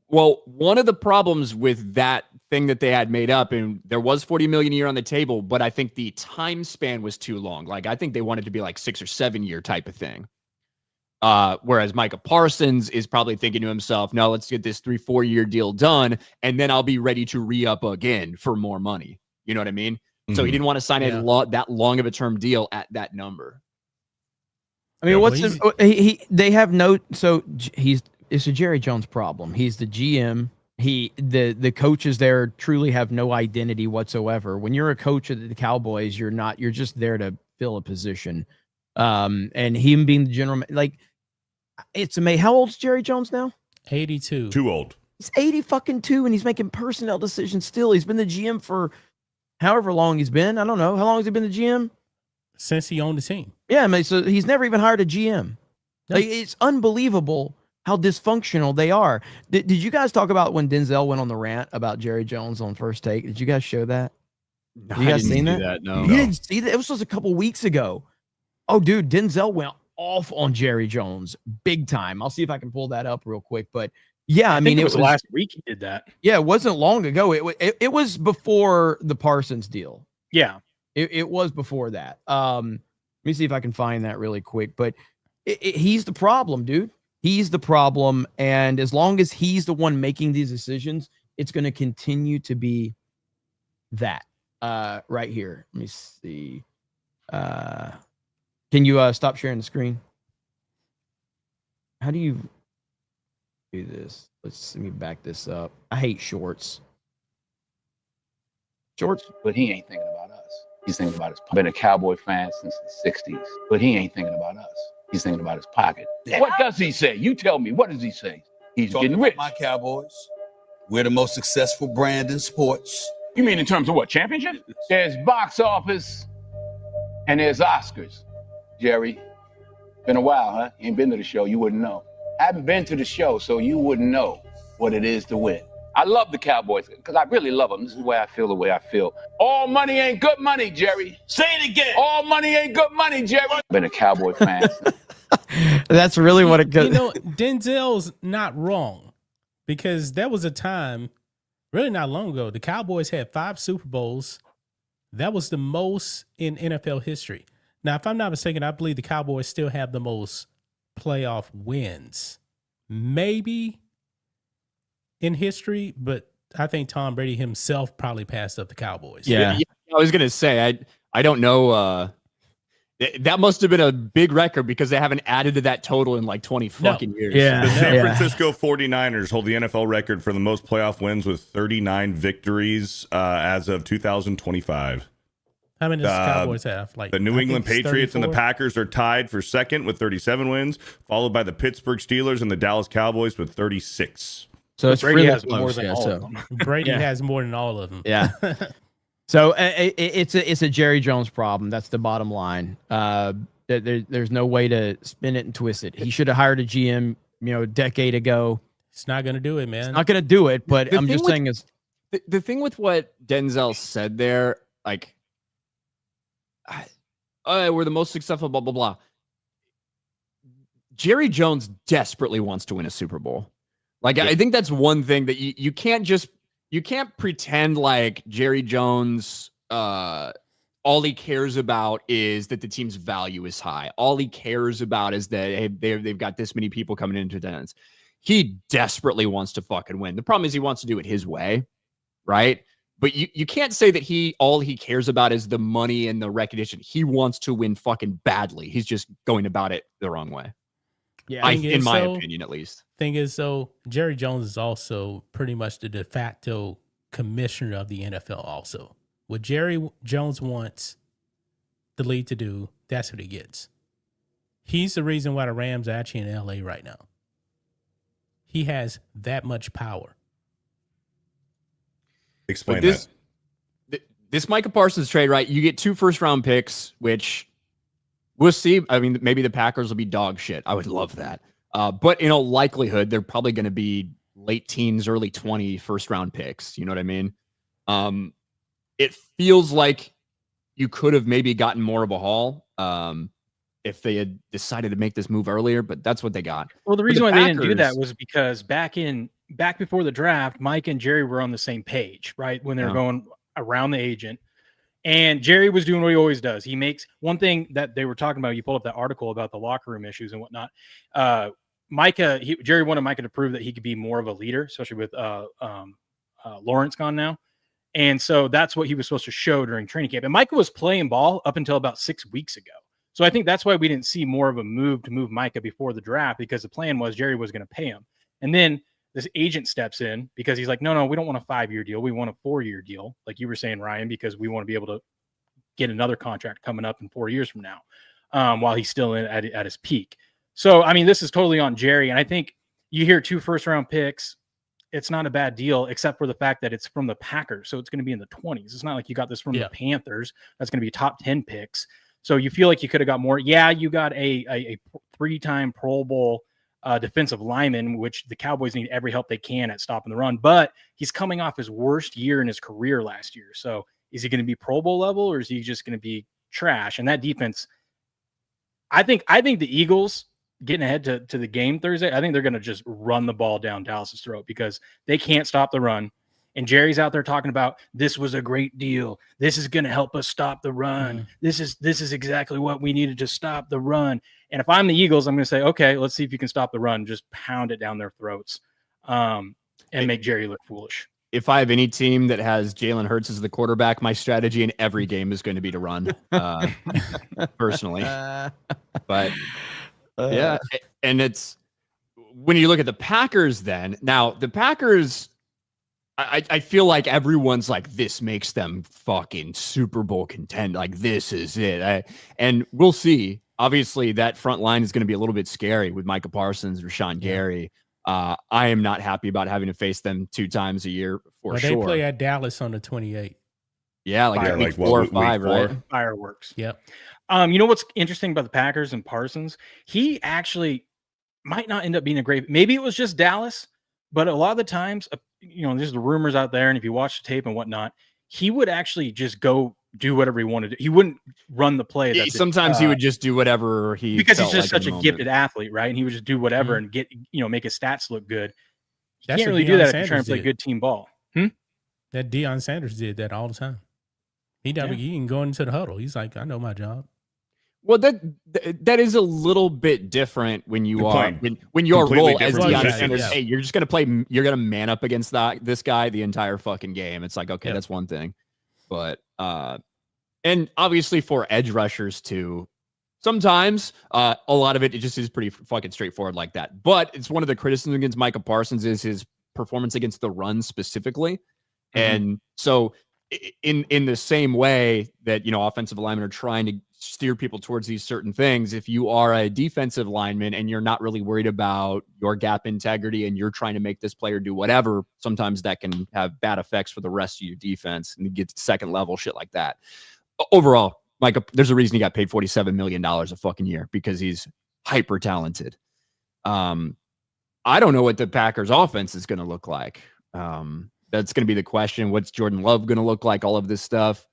Well, one of the problems with that thing that they had made up, and there was $40 million a year on the table, but I think the time span was too long. Like, I think they wanted to be like 6 or 7 year type of thing. Whereas Micah Parsons is probably thinking to himself, no, let's get this 3-4 year deal done, and then I'll be ready to re-up again for more money. You know what I mean? Mm-hmm. So he didn't want to sign that long of a term deal at that number. I mean, they have no, so it's a Jerry Jones problem. He's the GM. The coaches there truly have no identity whatsoever. When you're a coach of the Cowboys, you're just there to fill a position. And him being the general, like, it's amazing. How old is Jerry Jones now? 82. Too old. He's 80 fucking 2 and he's making personnel decisions still. He's been the GM for however long he's been. I don't know. How long has he been the GM? Since he owned the team. Yeah, I mean, so he's never even hired a GM. Like, it's unbelievable how dysfunctional they are. Did you guys talk about when Denzel went on the rant about Jerry Jones on First Take? Did you guys show that? No, You guys I didn't seen see that? No. You didn't see that? It was just a couple weeks ago. Oh, dude, Denzel went off on Jerry Jones big time. I'll see if I can pull that up real quick. But yeah, I mean, think it was last week he did that. Yeah, it wasn't long ago. It was before the Parsons deal. Yeah. It was before that. Let me see if I can find that really quick. But he's the problem, dude. He's the problem. And as long as he's the one making these decisions, it's going to continue to be that right here. Let me see. Can you stop sharing the screen? How do you do this? Let me back this up. I hate shorts. Shorts? But he ain't thinking about us. He's thinking about his. Been a Cowboy fan since the '60s, but he ain't thinking about us. He's thinking about his pocket. Yeah. What does he say? You tell me. What does he say? He's getting rich. My Cowboys. We're the most successful brand in sports. You mean in terms of what? Championship? There's box office, and there's Oscars. Jerry, been a while, huh? You ain't been to the show. You wouldn't know. I haven't been to the show, so you wouldn't know what it is to win. I love the Cowboys because I really love them. This is why I feel the way I feel. All money ain't good money, Jerry. Say it again. All money ain't good money, Jerry. Been a Cowboy fan. That's really what it goes. You know, Denzel's not wrong because there was a time, really not long ago, the Cowboys had 5 Super Bowls. That was the most in NFL history. Now, if I'm not mistaken, I believe the Cowboys still have the most playoff wins. Maybe in history, but I think Tom Brady himself probably passed up the Cowboys. Yeah. I was gonna say I don't know. That must have been a big record because they haven't added to that total in like 20 fucking years. Yeah. The San Francisco 49ers hold the NFL record for the most playoff wins with 39 victories as of 2025. How many does the Cowboys have? Like The New I England think it's Patriots and the 34. Packers are tied for second with 37 wins, followed by the Pittsburgh Steelers and the Dallas Cowboys with 36. So it's Brady really has more close. than Yeah, all so. of them. Brady Yeah. has more than all of them. Yeah. So it's a Jerry Jones problem. That's the bottom line. There's no way to spin it and twist it. He should have hired a GM, a decade ago. It's not going to do it, man. Not going to do it, but The I'm thing just with- saying is The thing with what Denzel said there, like, we're the most successful, blah, blah, blah. Jerry Jones desperately wants to win a Super Bowl. Like, I think that's one thing that you can't pretend like Jerry Jones, all he cares about is that the team's value is high. All he cares about is that they've got this many people coming into attendance. He desperately wants to fucking win. The problem is he wants to do it his way, right? But you can't say that all he cares about is the money and the recognition. He wants to win fucking badly. He's just going about it the wrong way. yeah. In my opinion, at least. Thing is, though, Jerry Jones is also pretty much the de facto commissioner of the NFL also. What Jerry Jones wants the league to do, that's what he gets. He's the reason why the Rams are actually in LA right now. He has that much power. Explain But that. this Micah Parsons trade, right? You get 2 first-round picks, which we'll see. I mean, maybe the Packers will be dog shit. I would love that. But in all likelihood, they're probably going to be late teens, early 20 first-round picks. You know what I mean? It feels like you could have maybe gotten more of a haul if they had decided to make this move earlier, but that's what they got. Well, the For reason the why they didn't do that Packers- was because back before the draft, Mike and Jerry were on the same page, right? When they were Yeah. going around the agent. And Jerry was doing what he always does. He makes one thing that they were talking about. You pulled up that article about the locker room issues and whatnot. Jerry wanted Micah to prove that he could be more of a leader, especially with Lawrence gone now. And so that's what he was supposed to show during training camp. And Micah was playing ball up until about 6 weeks ago. So I think that's why we didn't see more of a move to move Micah before the draft, because the plan was Jerry was going to pay him. And then this agent steps in because he's like, no, we don't want a 5-year deal. We want a 4-year deal. Like you were saying, Ryan, because we want to be able to get another contract coming up in 4 years from now, while he's still at his peak. So, I mean, this is totally on Jerry. And I think you hear 2 first-round picks it's not a bad deal, except for the fact that it's from the Packers. So it's going to be in the 20s. It's not like you got this from the Panthers. That's going to be top 10 picks. So you feel like you could have got more. Yeah, you got a 3-time Pro Bowl defensive lineman, which the Cowboys need every help they can at stopping the run. But he's coming off his worst year in his career last year. So is he going to be Pro Bowl level, or is he just going to be trash? And that defense, I think the Eagles getting ahead to the game Thursday, I think they're going to just run the ball down Dallas's throat because they can't stop the run. And Jerry's out there talking about this was a great deal. This is going to help us stop the run. This is exactly what we needed to stop the run. And if I'm the Eagles, I'm going to say, okay, let's see if you can stop the run. Just pound it down their throats and make Jerry look foolish. If I have any team that has Jalen Hurts as the quarterback, my strategy in every game is going to be to run, personally. But yeah, and it's when you look at the Packers. Then now the Packers, I feel like everyone's like, this makes them fucking Super Bowl contend. Like, this is it. And we'll see. Obviously, that front line is going to be a little bit scary with Micah Parsons, Rashawn Gary. I am not happy about having to face them 2 times a year for sure. They play at Dallas on the 28th. Yeah, like week 4 or 5, right? Fireworks. Yep. You know what's interesting about the Packers and Parsons? He actually might not end up being a great. Maybe it was just Dallas, but a lot of the times, there's the rumors out there, and if you watch the tape and whatnot, he would actually just go do whatever he wanted to. He wouldn't run the play. Sometimes he would just do whatever because he's just such a gifted athlete, right? And he would just do whatever and get make his stats look good. You can't really do that if you're trying to play good team ball. That Deion Sanders did that all the time. He can go into the huddle. He's like, I know my job. Well, that is a little bit different when you are when your role as Deion Sanders. Hey, you're just gonna play. You're gonna man up against this guy the entire fucking game. It's like, okay, that's one thing, but and obviously for edge rushers too, sometimes a lot of it just is pretty fucking straightforward like that. But it's one of the criticisms against Micah Parsons is his performance against the run specifically, and so in the same way that offensive linemen are trying to steer people towards these certain things, if you are a defensive lineman and you're not really worried about your gap integrity and you're trying to make this player do whatever, sometimes that can have bad effects for the rest of your defense and you get to second level shit like that. Overall, Micah, there's a reason he got paid $47 million a fucking year, because he's hyper talented. I don't know what the Packers offense is going to look like. That's going to be the question. What's Jordan Love going to look like? All of this stuff.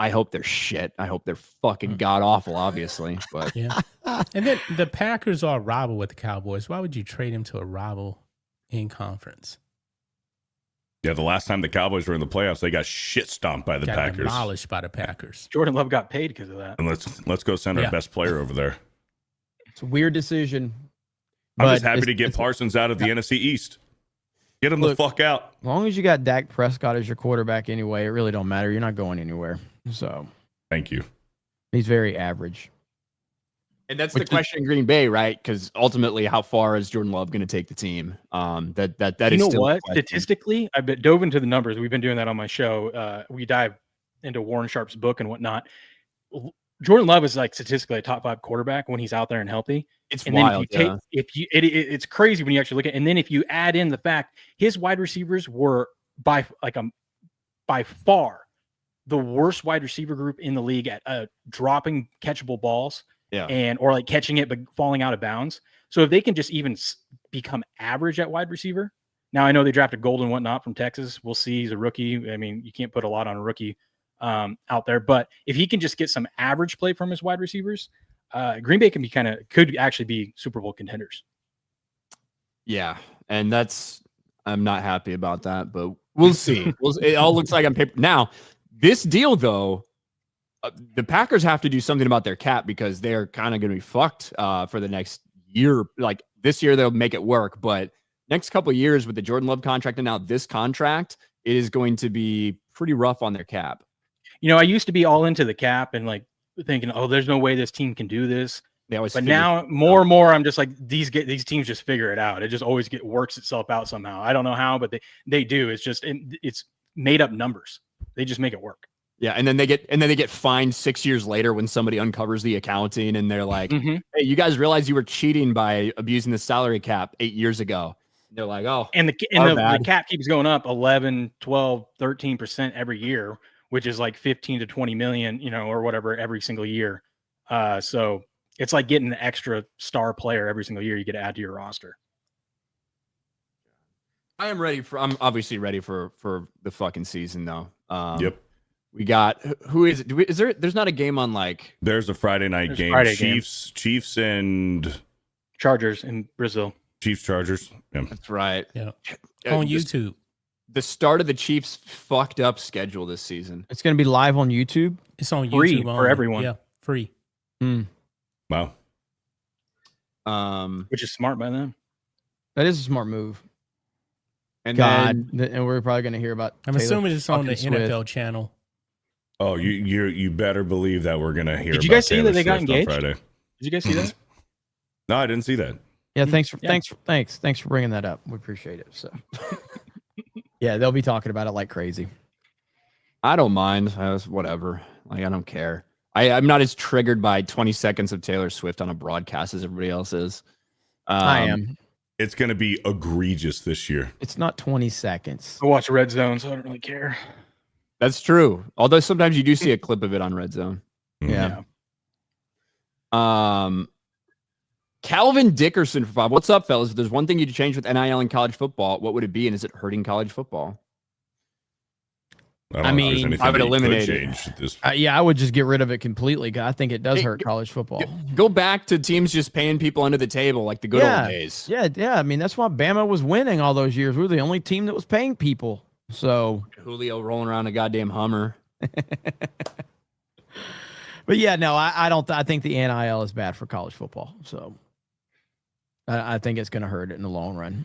I hope they're shit. I hope they're fucking god awful, obviously. But yeah. And then the Packers are a rival with the Cowboys. Why would you trade him to a rival in conference? Yeah, the last time the Cowboys were in the playoffs, they got shit stomped by the Packers. Demolished by the Packers. Jordan Love got paid because of that. And let's go send our best player over there. It's a weird decision. I'm just happy to get Parsons out of the NFC East. Get him the fuck out. As long as you got Dak Prescott as your quarterback anyway, it really don't matter. You're not going anywhere. So, thank you. He's very average. And that's the question in Green Bay, right? Because ultimately, how far is Jordan Love going to take the team? That is still what? Statistically, I dove into the numbers. We've been doing that on my show. We dive into Warren Sharp's book and whatnot. Jordan Love is like statistically a top 5 quarterback when he's out there and healthy. It's and wild. It's crazy when you actually look at it. And then if you add in the fact his wide receivers were by far the worst wide receiver group in the league at dropping catchable balls, or like catching it but falling out of bounds. So if they can just even become average at wide receiver. Now I know they drafted Gold and whatnot from Texas. We'll see. He's a rookie. I mean, you can't put a lot on a rookie out there, but if he can just get some average play from his wide receivers, Green Bay could actually be Super Bowl contenders. Yeah, and I'm not happy about that, but we'll see. It all looks like on paper now. This deal, though, the Packers have to do something about their cap because they're kind of going to be fucked for the next year. Like this year, they'll make it work, but next couple of years with the Jordan Love contract and now this contract, it is going to be pretty rough on their cap. I used to be all into the cap and like thinking, oh, there's no way this team can do this. But now more and more, I'm just like, these teams just figure it out. It just always works itself out somehow. I don't know how, but they do. It's just it's made up numbers. They just make it work. Yeah, and then they get fined 6 years later when somebody uncovers the accounting and they're like, "Hey, you guys realize you were cheating by abusing the salary cap 8 years ago." They're like, oh, And our the bad. cap keeps going up 11, 12, 13% every year, which is like 15 to 20 million, or whatever every single year. So it's like getting an extra star player every single year you get to add to your roster. I'm obviously ready for the fucking season though. Yep. We got who is it? There's not a game on like There's a Friday night There's game. Friday game. Chiefs and Chargers in Brazil. Chiefs Chargers. Yeah. that's right. Yeah. Uh, On just YouTube. The start of the Chiefs fucked up schedule this season. It's going to be live on YouTube. It's on Free YouTube for only. everyone. Yeah, free. Wow. Which is smart by them. That is a smart move. And God, then and we're probably going to hear about. I'm Taylor assuming it's on the fucking Swift. NFL channel. Oh, you better believe that we're gonna hear. Did you about guys see Taylor that they got Swift on engaged? Friday. Did you guys see that? No, I didn't see that. Yeah, thanks for Yeah. thanks for bringing that up. We appreciate it. So, yeah, they'll be talking about it like crazy. I don't mind. Whatever. Like I don't care. I'm not as triggered by 20 seconds of Taylor Swift on a broadcast as everybody else is. I am. It's gonna be egregious this year. It's not 20 seconds. I watch Red Zone, so I don't really care. That's true. Although sometimes you do see a clip of it on Red Zone. Yeah. Calvin Dickerson for 5. What's up, fellas? If there's one thing you'd change with NIL in college football, what would it be? And is it hurting college football? I don't I know if mean, there's anything I would that you could eliminate it. change at this. Yeah, I would just get rid of it completely. 'Cause I think it does Hey, hurt college football. Go back to teams just paying people under the table like the good old days. Yeah. I mean, that's why Bama was winning all those years. We were the only team that was paying people. So, Julio rolling around a goddamn Hummer. but yeah, no, I don't. I think the NIL is bad for college football. So, I think it's going to hurt it in the long run.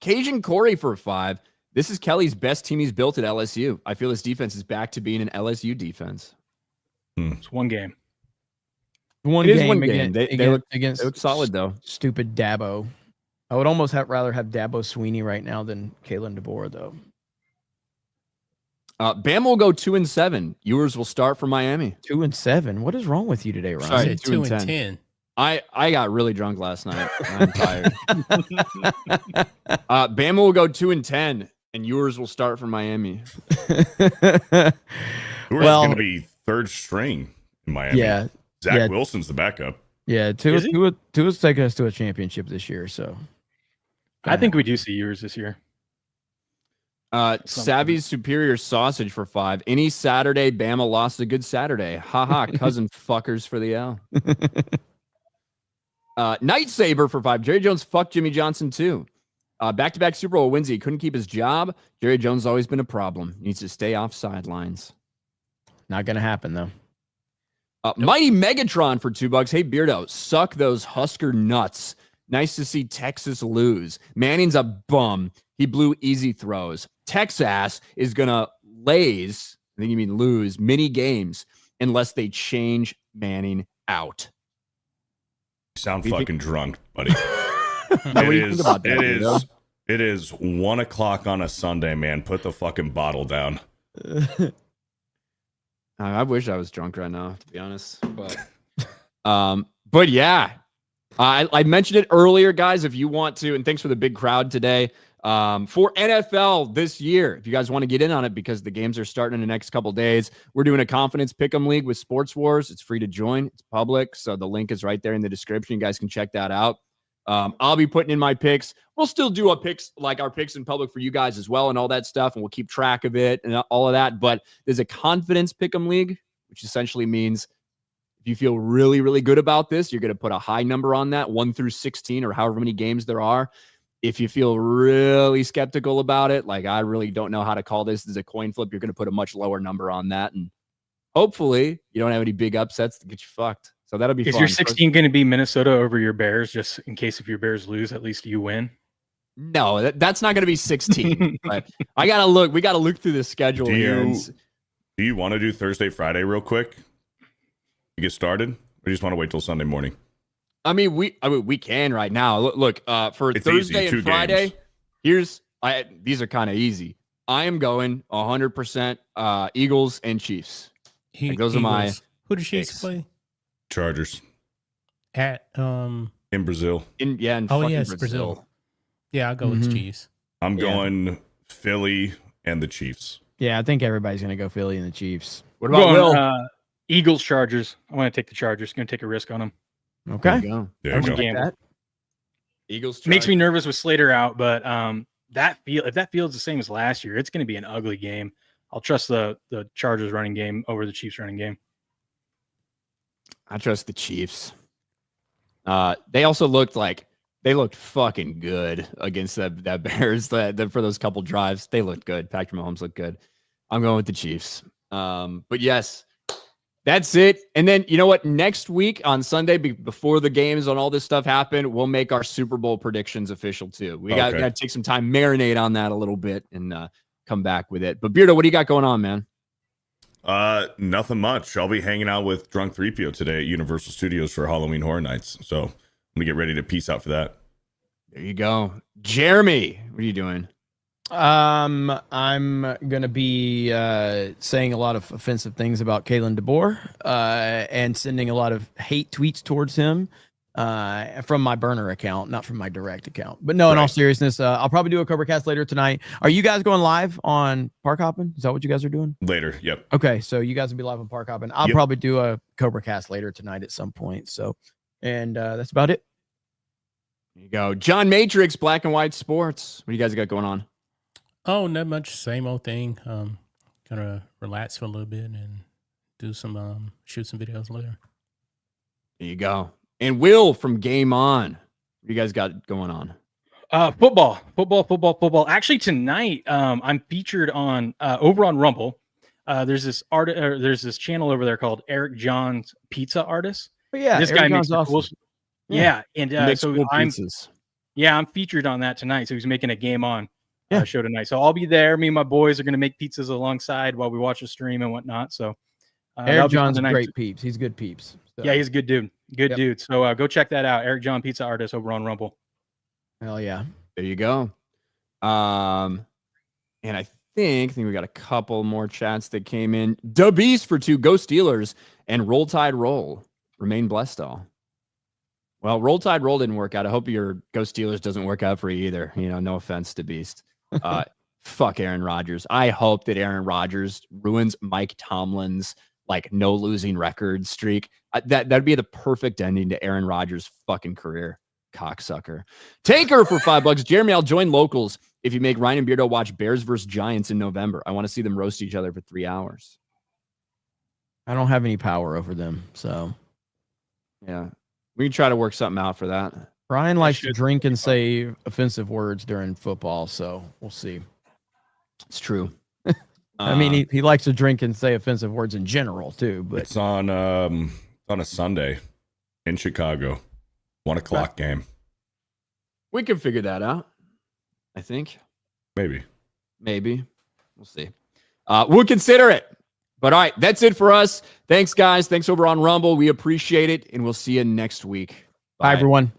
Cajun Corey for 5. This is Kelly's best team he's built at LSU. I feel his defense is back to being an LSU defense. It's one game. One It is game, one game. against, They look against solid though. stupid Dabo. I would almost rather have Dabo Sweeney right now than Kalen DeBoer, though. Bama will go 2-7. Ewers will start for Miami. 2-7. What is wrong with you today, Ron? Sorry. Said 2-10. I got really drunk last night. I'm tired. Bama will go 2-10, and Ewers will start for Miami. Who is going to be third string in Miami? Yeah. Zach Wilson's the backup. Yeah, Tua's taking us to a championship this year, so I think we do see yours this year. Savvy's Superior Sausage for 5. Any Saturday, Bama lost a good Saturday. Haha, cousin fuckers for the L. Night Saber for 5. Jerry Jones fucked Jimmy Johnson too. Back-to-back Super Bowl wins. He couldn't keep his job. Jerry Jones has always been a problem. Needs to stay off sidelines. not going to happen, though. Mighty Megatron for $2. Hey, Beardo, suck those Husker nuts. Nice to see Texas lose. Manning's a bum. He blew easy throws. Texas is going to lose, I think you mean lose, many games unless they change Manning out. You sound fucking drunk, buddy. It is 1 o'clock on a Sunday, man. Put the fucking bottle down. I wish I was drunk right now, to be honest. But yeah, I mentioned it earlier, guys. If you want to, and thanks for the big crowd today. For NFL this year, if you guys want to get in on it, because the games are starting in the next couple days, we're doing a confidence pick'em league with Sports Wars. It's free to join. It's public, so the link is right there in the description. You guys can check that out. I'll be putting in my picks. We'll still do our picks in public for you guys as well and all that stuff, and we'll keep track of it and all of that. But there's a confidence pick'em league, which essentially means if you feel really, really good about this, you're going to put a high number on that, 1 through 16 or however many games there are. If you feel really skeptical about it, like I really don't know how to call this as a coin flip, you're going to put a much lower number on that. And hopefully you don't have any big upsets to get you fucked. So that'll be fun. Is your 16 going to be Minnesota over your Bears, just in case if your Bears lose, at least you win? No, that's not going to be 16. But we got to look through the schedule here. Do you want to do Thursday, Friday real quick to get started? Or you just want to wait till Sunday morning? I mean, we can right now. Look, for It's Thursday easy, and Friday, games. these are kind of easy. I am going 100% Eagles and Chiefs. Those are my Who the Chiefs picks. play? Chargers. At In in Brazil. In Oh, fucking yes, Brazil. Brazil. Yeah, I'll go with the Mhm. Chiefs. I'm Yeah. going Philly and the Chiefs. Yeah, I think everybody's going to go Philly and the Chiefs. What about Will? Eagles, Chargers. I want to take the Chargers. Going to take a risk on them. Okay. There you go. There I you go. respect Gamble. that. Eagles Makes me nervous with Slater out, but if that field's the same as last year, it's going to be an ugly game. I'll trust the Chargers running game over the Chiefs running game. I trust the Chiefs. They also looked fucking good against that Bears that for those couple drives. They looked good. Patrick Mahomes looked good. I'm going with the Chiefs. But yes, that's it. And then you know what? Next week on Sunday, before the games and all this stuff happen, we'll make our Super Bowl predictions official too. We got to take some time, marinate on that a little bit, and come back with it. But Beardo, what do you got going on, man? Nothing much. I'll be hanging out with Drunk 3PO today at Universal Studios for Halloween Horror Nights. So I'm gonna get ready to peace out for that. There you go. Jeremy, what are you doing? I'm gonna be saying a lot of offensive things about Kalen DeBoer and sending a lot of hate tweets towards him from my burner account, not from my direct account. But no, in all seriousness, I'll probably do a Cobra Cast later tonight. Are you guys going live on Park Hoppin'? Is that what you guys are doing? Later, yep. Okay, so you guys will be live on Park Hoppin'. I'll probably do a Cobra Cast later tonight at some point. So, and that's about it. There you go. John Matrix, Black and White Sports. What do you guys got going on? Oh, not much. Same old thing. Gonna relax for a little bit and do some shoot some videos later. There you go. And Will from Game On. What do you guys got going on? Football. Actually, tonight I'm featured on over on Rumble. There's this channel over there called Eric John's Pizza Artist. But yeah, this Eric guy John's makes awesome. cool. Yeah, and so cool I'm pizzas. I'm featured on that tonight. So he's making a Game On show tonight. So I'll be there. Me and my boys are going to make pizzas alongside while we watch the stream and whatnot. So Eric John's great peeps. He's good peeps. So. Yeah, he's a good dude. Good dude. So go check that out. Eric John Pizza Artist over on Rumble. Hell yeah. There you go. And I think we got a couple more chats that came in. Dubbies for 2. Go Steelers and Roll Tide Roll. Remain blessed all. Well, Roll Tide Roll didn't work out. I hope your Go Steelers doesn't work out for you either. You know, no offense to Beast. Fuck Aaron Rodgers. I hope that Aaron Rodgers ruins Mike Tomlin's no losing record streak. That'd be the perfect ending to Aaron Rodgers' fucking career. Cocksucker. Taker for $5. Jeremy, I'll join locals if you make Ryan and Beardo watch Bears versus Giants in November. I want to see them roast each other for 3 hours. I don't have any power over them, so yeah, we can try to work something out for that. Ryan likes to drink and say offensive words during football, so we'll see. It's true. I mean, he likes to drink and say offensive words in general too. But it's on a Sunday in Chicago, 1 o'clock game. We can figure that out. I think maybe we'll see. We'll consider it. But all right, that's it for us. Thanks, guys. Thanks over on Rumble. We appreciate it, and we'll see you next week. Bye everyone.